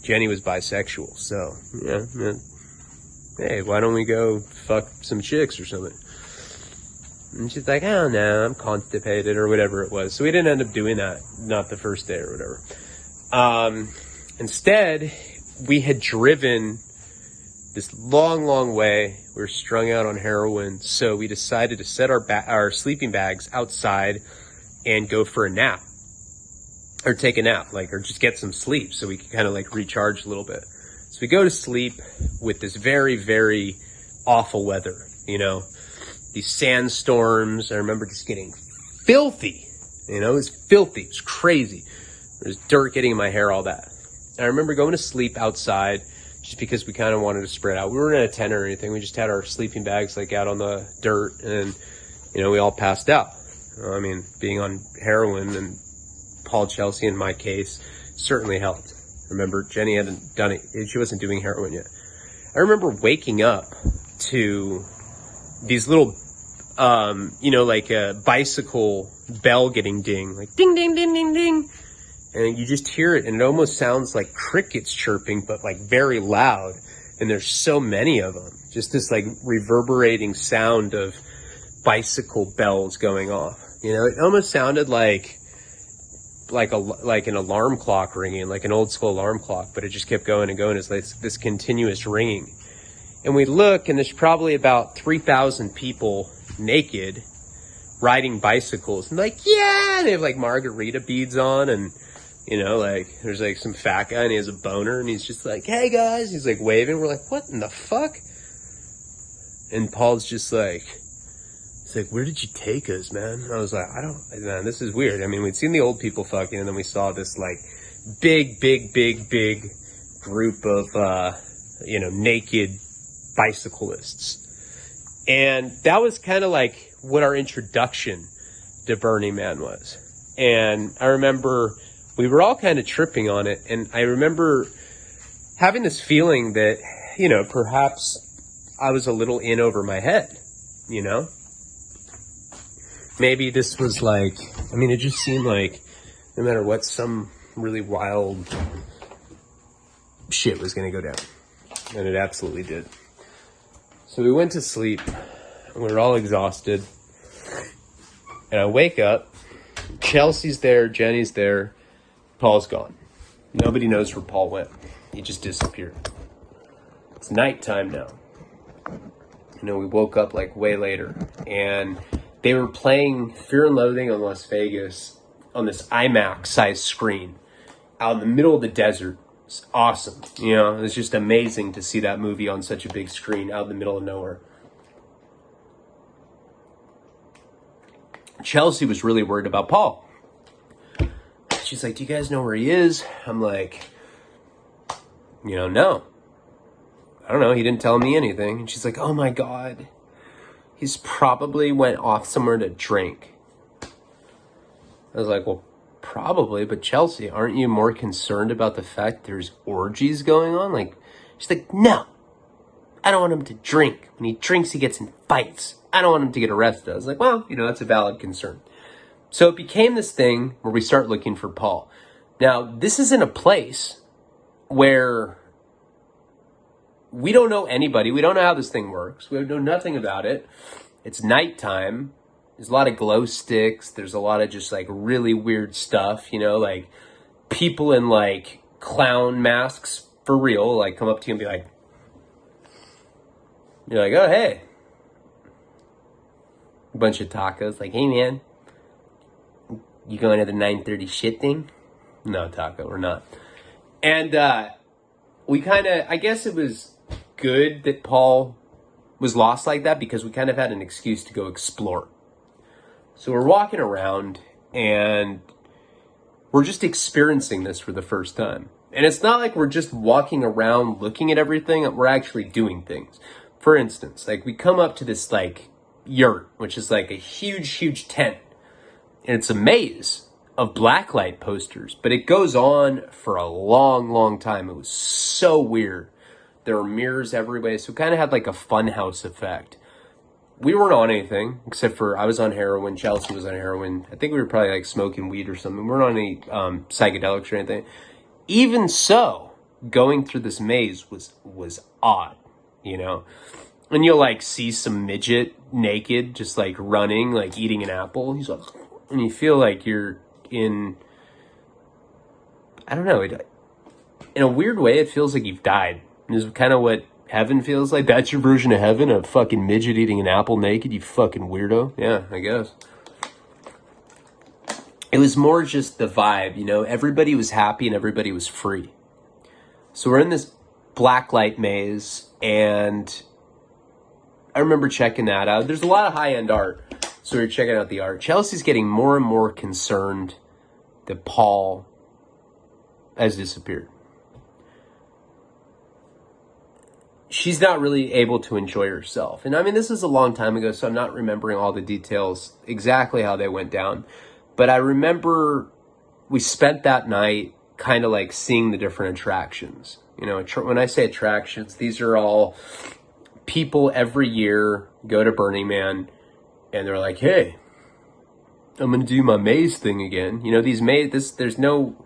Jenny was bisexual, so, yeah, hey, why don't we go fuck some chicks or something? And she's like, oh, no, I'm constipated, or whatever it was. So we didn't end up doing that, not the first day or whatever. Instead, we had driven this long way. We were strung out on heroin, so we decided to set our sleeping bags outside and go for a nap, or take a nap, or just get some sleep so we could kind of like recharge a little bit. So we go to sleep with this very, very awful weather, you know, these sandstorms. I remember just getting filthy, you know, it was filthy, it was crazy. There was dirt getting in my hair, all that. And I remember going to sleep outside just because we kind of wanted to spread out. We weren't in a tent or anything. We just had our sleeping bags like out on the dirt, and, you know, we all passed out. I mean, being on heroin, and Paul, Chelsea in my case, certainly helped. Remember, Jenny hadn't done it. She wasn't doing heroin yet. I remember waking up to these little, you know, like a bicycle bell getting ding, like ding, ding, ding, ding, ding. And you just hear it, and it almost sounds like crickets chirping, but like very loud. And there's so many of them. Just this like reverberating sound of bicycle bells going off. You know, it almost sounded like an alarm clock ringing, like an old school alarm clock, but it just kept going and going. It's like this continuous ringing. And we look, and there's probably about 3,000 people naked riding bicycles. And like, yeah, they have like margarita beads on, and you know, like there's like some fat guy and he has a boner and he's just like, hey guys, he's like waving. We're like, what in the fuck? And Paul's just like, it's like, where did you take us, man? I was like, man, this is weird. I mean, we'd seen the old people fucking, and then we saw this like big group of, naked bicyclists. And that was kind of like what our introduction to Burning Man was. And I remember we were all kind of tripping on it. And I remember having this feeling that, perhaps I was a little in over my head, Maybe this was like, it just seemed like no matter what, some really wild shit was going to go down. And it absolutely did. So we went to sleep. And we were all exhausted. And I wake up. Chelsea's there. Jenny's there. Paul's gone. Nobody knows where Paul went. He just disappeared. It's nighttime now. We woke up like way later. And they were playing Fear and Loathing on Las Vegas on this IMAX size screen out in the middle of the desert. It's awesome. It was just amazing to see that movie on such a big screen out in the middle of nowhere. Chelsea was really worried about Paul. She's like, do you guys know where he is? I'm like, no. I don't know. He didn't tell me anything. And she's like, oh my God. He's probably went off somewhere to drink. I was like, well, probably. But Chelsea, aren't you more concerned about the fact there's orgies going on? She's like, no. I don't want him to drink. When he drinks, he gets in fights. I don't want him to get arrested. I was like, well, that's a valid concern. So it became this thing where we start looking for Paul. Now, this is in a place where we don't know anybody. We don't know how this thing works. We know nothing about it. It's nighttime. There's a lot of glow sticks. There's a lot of just like really weird stuff, like people in like clown masks for real, like come up to you and be like, you're like, oh, hey. A bunch of tacos. Like, hey, man, you going to the 9:30 shit thing? No, Taco, we're not. And we kind of, I guess it was good that Paul was lost like that because we kind of had an excuse to go explore. So we're walking around and we're just experiencing this for the first time. And it's not like we're just walking around looking at everything. We're actually doing things. For instance, like we come up to this like yurt, which is like a huge tent. And it's a maze of blacklight posters. But it goes on for a long time. It was so weird. There were mirrors everywhere. So it kind of had like a funhouse effect. We weren't on anything except for I was on heroin. Chelsea was on heroin. I think we were probably like smoking weed or something. We weren't on any psychedelics or anything. Even so, going through this maze was odd, And you'll like see some midget naked, just like running, like eating an apple. He's like, and you feel like you're in, I don't know, in a weird way, it feels like you've died. And it's kind of what heaven feels like. That's your version of heaven, a fucking midget eating an apple naked, you fucking weirdo. Yeah, I guess. It was more just the vibe, everybody was happy and everybody was free. So we're in this blacklight maze, and I remember checking that out. There's a lot of high-end art, so we're checking out the art. Chelsea's getting more and more concerned that Paul has disappeared. She's not really able to enjoy herself. And this is a long time ago, so I'm not remembering all the details, exactly how they went down. But I remember we spent that night kind of like seeing the different attractions. When I say attractions, these are all people every year go to Burning Man and they're like, hey, I'm going to do my maze thing again. These there's no,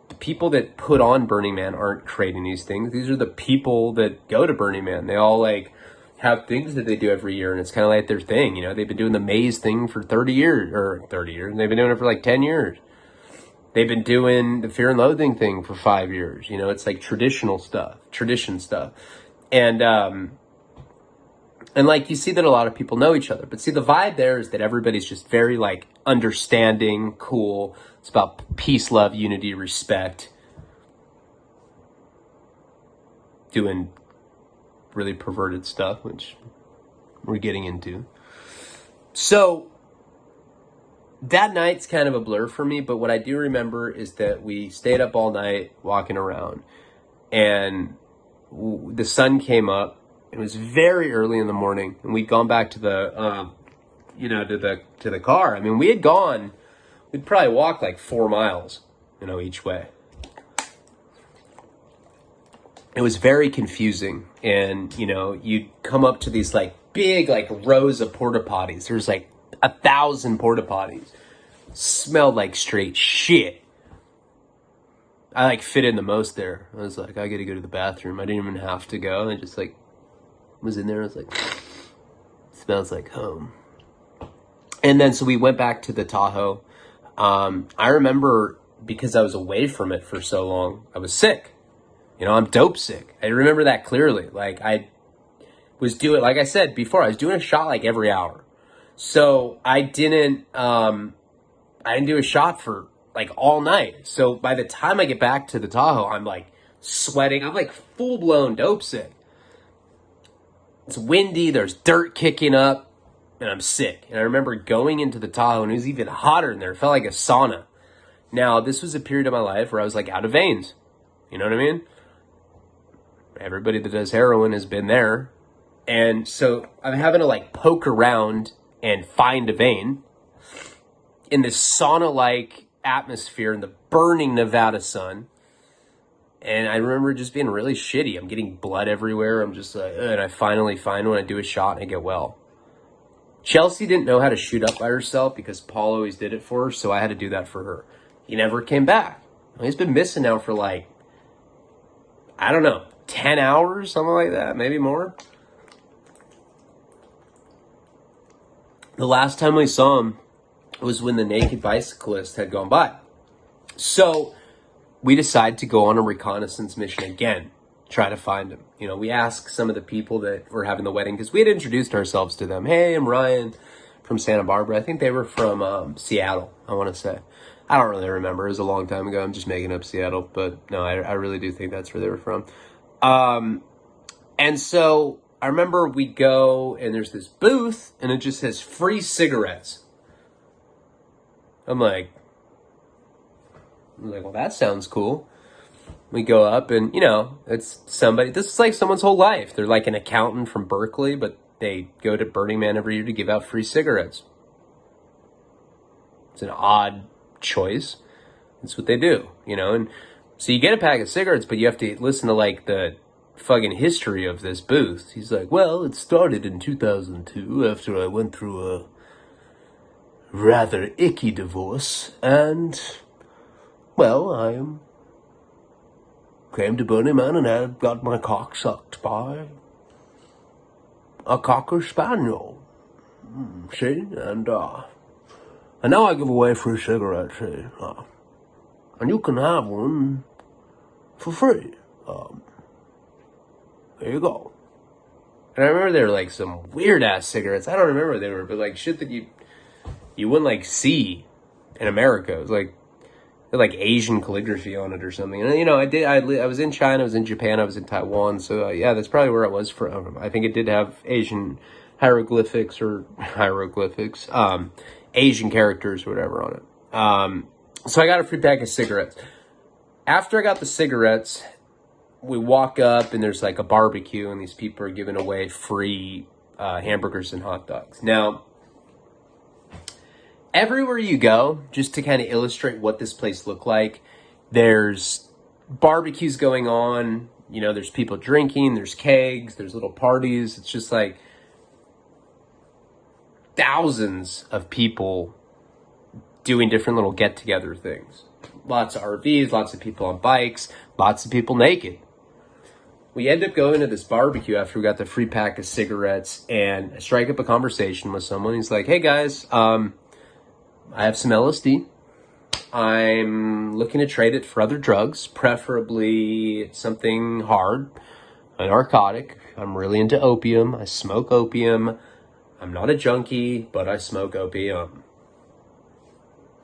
the people that put on Burning Man aren't creating these things. These are the people that go to Burning Man. They all like have things that they do every year, and it's kind of like their thing. They've been doing the maze thing for 30 years, and they've been doing it for like 10 years. They've been doing the Fear and Loathing thing for 5 years. It's like tradition stuff. And And like, you see that a lot of people know each other, but see, the vibe there is that everybody's just very like understanding, cool. It's about peace, love, unity, respect. Doing really perverted stuff, which we're getting into. So that night's kind of a blur for me, but what I do remember is that we stayed up all night walking around, and the sun came up. It was very early in the morning, and we'd gone back to the, to the car. I mean, we'd probably walked like 4 miles, each way. It was very confusing, and, you'd come up to these like big, like rows of porta potties. There's like 1,000 porta potties. Smelled like straight shit. I like fit in the most there. I was like, I gotta go to the bathroom. I didn't even have to go. I just like was in there. I was like, smells like home. And then so we went back to the Tahoe. I remember, because I was away from it for so long, I was sick. I'm dope sick. I remember that clearly. Like, I was doing, like I said before, I was doing a shot like every hour. So I didn't do a shot for like all night. So by the time I get back to the Tahoe, I'm like sweating. I'm like full blown dope sick. It's windy. There's dirt kicking up, and I'm sick. And I remember going into the Tahoe, and it was even hotter in there. It felt like a sauna. Now, this was a period of my life where I was like out of veins. You know what I mean? Everybody that does heroin has been there. And so I'm having to like poke around and find a vein in this sauna-like atmosphere in the burning Nevada sun. And I remember just being really shitty. I'm getting blood everywhere. I'm just like, and I finally find one. I do a shot and I get well. Chelsea didn't know how to shoot up by herself because Paul always did it for her, so I had to do that for her. He never came back. He's been missing now for like, I don't know, 10 hours, something like that, maybe more. The last time we saw him was when the Naked Bicyclists had gone by. So we decided to go on a reconnaissance mission again, try to find him. We asked some of the people that were having the wedding, because we had introduced ourselves to them. Hey, I'm Ryan from Santa Barbara. I think they were from Seattle, I want to say. I don't really remember. It was a long time ago. I'm just making up Seattle. But no, I really do think that's where they were from. And so I remember we go, and there's this booth, and it just says free cigarettes. I'm like, well, that sounds cool. We go up, and, it's somebody. This is like someone's whole life. They're like an accountant from Berkeley, but they go to Burning Man every year to give out free cigarettes. It's an odd choice. That's what they do, and so you get a pack of cigarettes, but you have to listen to like the fucking history of this booth. He's like, well, it started in 2002 after I went through a rather icky divorce, and well, I came to Burning Man and I got my cock sucked by a Cocker Spaniel. See? And now I give away free cigarettes, see? And you can have one for free. There you go. And I remember they were like some weird ass cigarettes. I don't remember what they were, but like shit that you wouldn't like see in America. It was like, like Asian calligraphy on it or something. And I was in China, I was in Japan, I was in Taiwan. So yeah, that's probably where I was from. I think it did have Asian hieroglyphics, Asian characters or whatever on it. So I got a free pack of cigarettes. After I got the cigarettes, we walk up and there's like a barbecue, and these people are giving away free hamburgers and hot dogs. Now, everywhere you go, just to kind of illustrate what this place looked like, there's barbecues going on, there's people drinking, there's kegs, there's little parties. It's just like thousands of people doing different little get-together things. Lots of RVs, lots of people on bikes, lots of people naked. We end up going to this barbecue after we got the free pack of cigarettes, and I strike up a conversation with someone. He's like, hey guys, I have some LSD. I'm looking to trade it for other drugs, preferably something hard. a narcotic. I'm really into opium. I smoke opium. I'm not a junkie, but I smoke opium.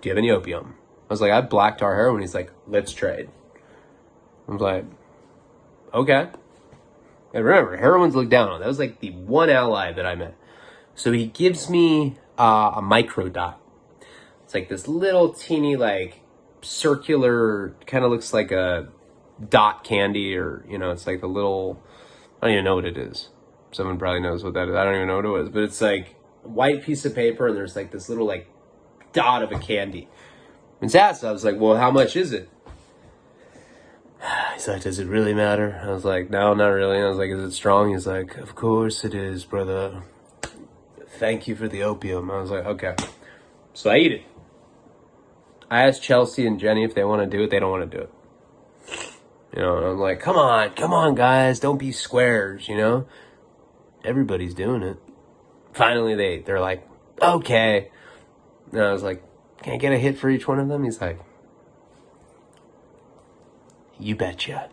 Do you have any opium? I was like, I have black tar heroin. He's like, let's trade. I was like, okay. And remember, heroin's looked down on. That was like the one ally that I met. So he gives me a micro dot. It's like this little teeny, like, circular, kind of looks like a dot candy, or, you know, it's like the little, I don't even know what it is. Someone probably knows what that is. I don't even know what it was, but it's like a white piece of paper, and there's like this little, like, dot of a candy. And asked, I was like, well, how much is it? He's like, does it really matter? I was like, no, not really. I was like, is it strong? He's like, of course it is, brother. Thank you for the opium. I was like, okay. So I eat it. I asked Chelsea and Jenny if they want to do it. They don't want to do it. You know, and I'm like, come on, guys. Don't be squares, you know? Everybody's doing it. Finally, they're like, okay. And I was like, can I get a hit for each one of them? He's like, you betcha.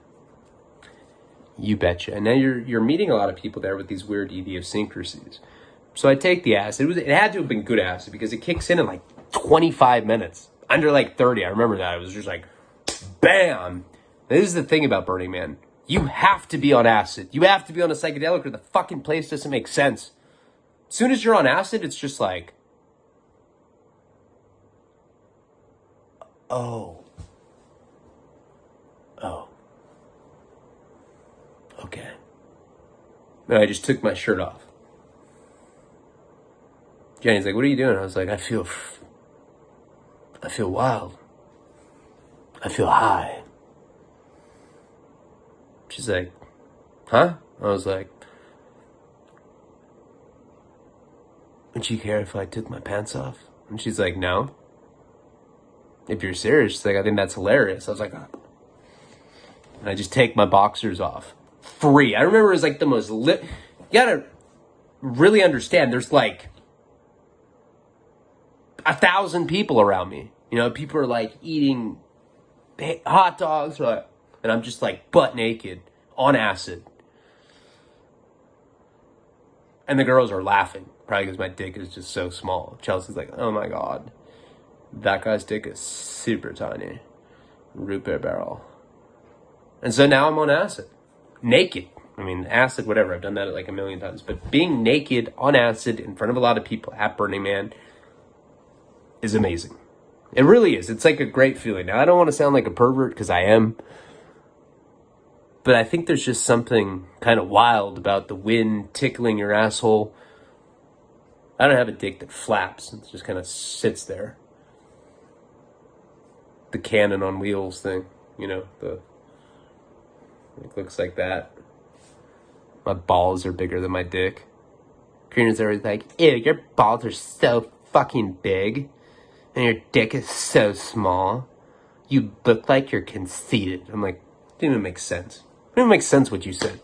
You betcha. And now you're meeting a lot of people there with these weird idiosyncrasies. So I take the acid. It had to have been good acid because it kicks in like 25 minutes. Under like 30. I remember that. It was just like, bam. This is the thing about Burning Man. You have to be on acid. You have to be on a psychedelic or the fucking place doesn't make sense. As soon as you're on acid, it's just like, oh. Okay. And I just took my shirt off. Jenny's like, what are you doing? I was like, I feel wild. I feel high. She's like, huh? I was like, would you care if I took my pants off? And she's like, no. If you're serious, she's like, I think that's hilarious. I was like, oh. And I just take my boxers off. Free. I remember it was like the most you gotta really understand, there's like 1,000 people around me. You know, people are like eating hot dogs, and I'm just like butt naked on acid. And the girls are laughing, probably because my dick is just so small. Chelsea's like, oh my God, that guy's dick is super tiny. Root beer barrel. And so now I'm on acid. Naked. I mean, acid, whatever. I've done that like a million times. But being naked on acid in front of a lot of people at Burning Man is amazing. It really is. It's like a great feeling. Now, I don't want to sound like a pervert because I am. But I think there's just something kind of wild about the wind tickling your asshole. I don't have a dick that flaps. It just kind of sits there. The cannon on wheels thing. You know, it looks like that. My balls are bigger than my dick. Karina's always like, ew, your balls are so fucking big. And your dick is so small. You look like you're conceited. I'm like, didn't even make sense. It didn't make sense what you said.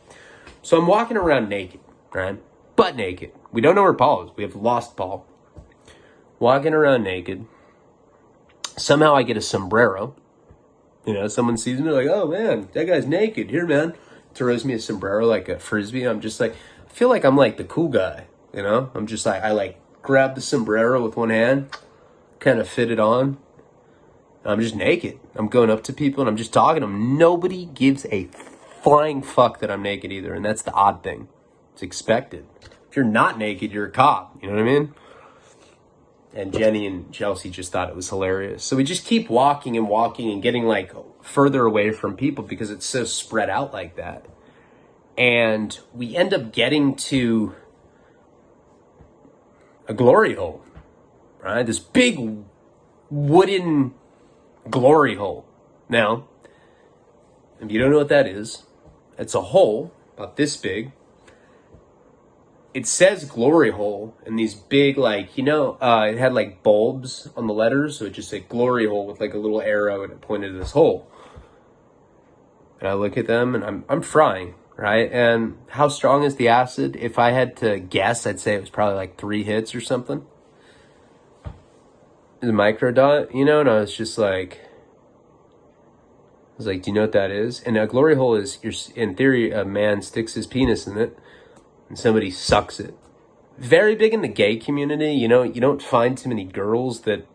So I'm walking around naked, right? Butt naked. We don't know where Paul is. We have lost Paul. Walking around naked. Somehow I get a sombrero. You know, someone sees me like, oh man, that guy's naked. Here, man. Throws me a sombrero like a frisbee. I'm just like, I feel like I'm like the cool guy. You know, I'm just like, I like grab the sombrero with one hand, kind of fit it on. I'm just naked. I'm going up to people and I'm just talking to them. Nobody gives a flying fuck that I'm naked either. And that's the odd thing. It's expected. If you're not naked, you're a cop. You know what I mean? And Jenny and Chelsea just thought it was hilarious. So we just keep walking and getting like further away from people because it's so spread out like that. And we end up getting to a glory hole, right? This big wooden glory hole. Now, if you don't know what that is, it's a hole about this big. It says glory hole in these big, like, you know, it had like bulbs on the letters. So it just said glory hole with like a little arrow and it pointed to this hole. And I look at them and I'm frying, right? And how strong is the acid? If I had to guess, I'd say it was probably like 3 hits or something. The microdot, you know, and I was just like, was like, do you know what that is? And a glory hole is, in theory, a man sticks his penis in it and somebody sucks it. Very big in the gay community. You know, you don't find too many girls that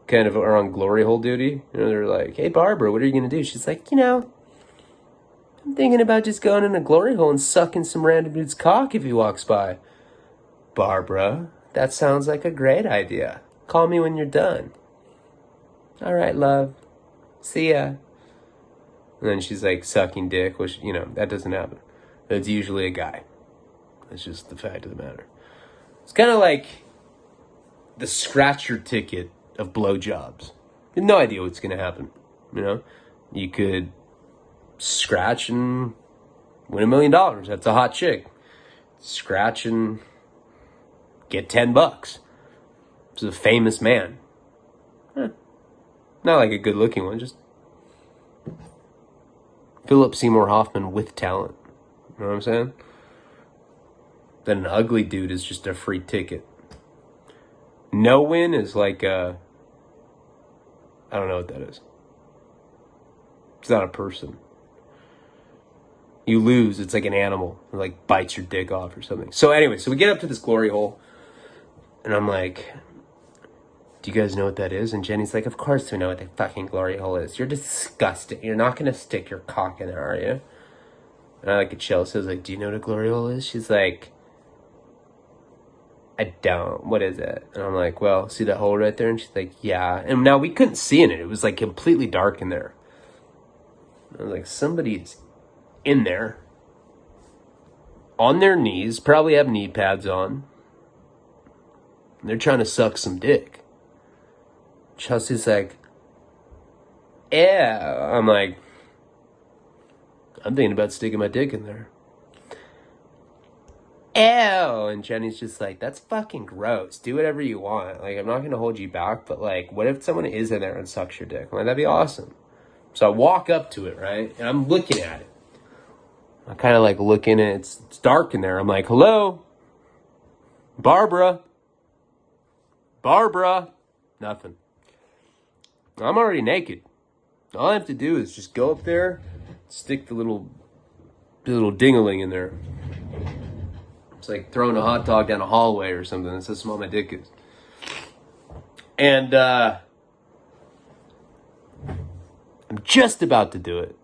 kind of are on glory hole duty. You know, they're like, hey, Barbara, what are you going to do? She's like, I'm thinking about just going in a glory hole and sucking some random dude's cock if he walks by. Barbara, that sounds like a great idea. Call me when you're done. All right, love. See ya. And then she's like sucking dick, which, that doesn't happen. It's usually a guy. That's just the fact of the matter. It's kind of like the scratch your ticket of blowjobs. You have no idea what's going to happen. You could scratch and win $1 million. That's a hot chick. Scratch and get $10. It's a famous man. Not like a good looking one, just Philip Seymour Hoffman with talent. You know what I'm saying? Then an ugly dude is just a free ticket. No win is like I don't know what that is. It's not a person. You lose, it's like an animal. It like bites your dick off or something. So anyway, so we get up to this glory hole. And I'm like, do you guys know what that is? And Jenny's like, of course we know what the fucking glory hole is. You're disgusting. You're not going to stick your cock in there, are you? And I like at Chelsea. I was like, do you know what a glory hole is? She's like, I don't. What is it? And I'm like, well, see that hole right there? And she's like, yeah. And now we couldn't see in it. It was like completely dark in there. I was like, somebody's in there on their knees, probably have knee pads on. And they're trying to suck some dick. Chelsea's like, yeah. I'm like, I'm thinking about sticking my dick in there. Ew. And Jenny's just like, that's fucking gross. Do whatever you want. Like, I'm not going to hold you back, but like, what if someone is in there and sucks your dick? I'm like, that'd be awesome. So I walk up to it, right? And I'm looking at it. I'm kind of like looking at it. It's dark in there. I'm like, hello? Barbara? Nothing. I'm already naked. All I have to do is just go up there, stick the little ding-a-ling in there. It's like throwing a hot dog down a hallway or something. That's how small my dick is. And I'm just about to do it.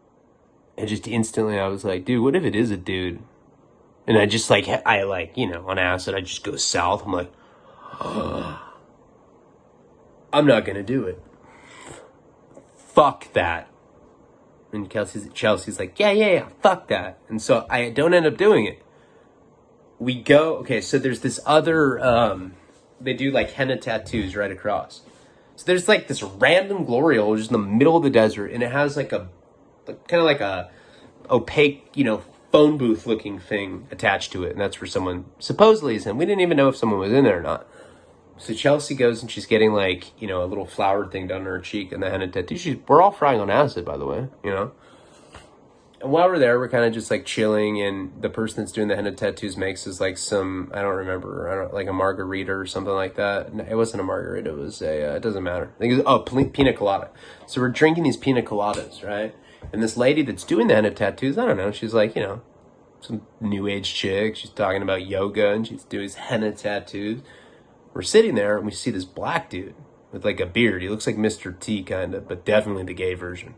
And just instantly I was like, dude, what if it is a dude? And I just like, on acid, I just go south. I'm like, I'm not going to do it. Fuck that. And Chelsea's like, yeah, fuck that. And so I don't end up doing it. We go, okay, so there's this other, they do like henna tattoos right across. So there's like this random glory hole just in the middle of the desert, and it has like a, kind of like a opaque, phone booth looking thing attached to it. And that's where someone supposedly is in. We didn't even know if someone was in there or not. So Chelsea goes and she's getting like, a little flower thing done on her cheek and the henna tattoo. We're all frying on acid, by the way, And while we're there, we're kind of just like chilling, and the person that's doing the henna tattoos makes us like some, I don't remember, like a margarita or something like that. It wasn't a margarita, it was it doesn't matter. I think it was, pina colada. So we're drinking these pina coladas, right? And this lady that's doing the henna tattoos, I don't know, she's like, some new age chick. She's talking about yoga and she's doing henna tattoos. We're sitting there and we see this black dude with like a beard. He looks like Mr. T kind of, but definitely the gay version.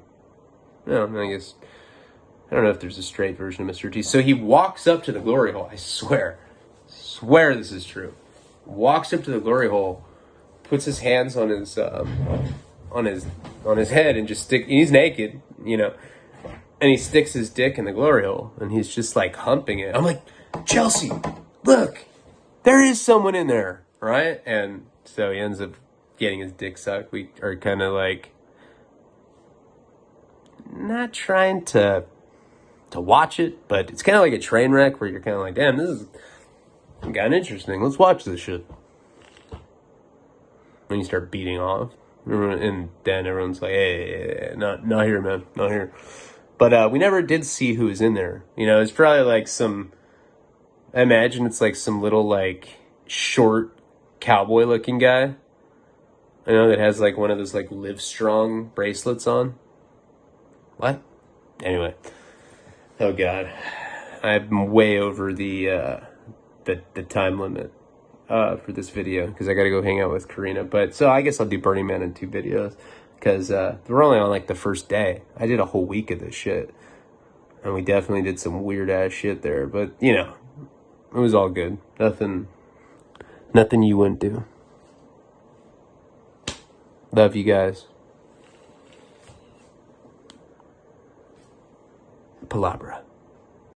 I don't know if there's a straight version of Mr. T. So he walks up to the glory hole. I swear this is true. Walks up to the glory hole, puts his hands on his head and just he's naked, and he sticks his dick in the glory hole and he's just like humping it. I'm like, Chelsea, look, there is someone in there, right? And so he ends up getting his dick sucked. We are kind of like not trying to watch it, but it's kind of like a train wreck where you're kind of like, damn, this is kind of interesting. Let's watch this shit. When you start beating off, and then everyone's like, hey, not here, man, not here. But we never did see who was in there. It's probably like I imagine it's like some little like short cowboy looking guy. That has like one of those like Live Strong bracelets on. What? Anyway. Oh God. I'm way over the time limit for this video because I gotta go hang out with Karina. But so I guess I'll do Burning Man in 2 videos because we're only on like the first day. I did a whole week of this shit, and we definitely did some weird ass shit there. But you know, it was all good. Nothing you wouldn't do. Love you guys. Palabra.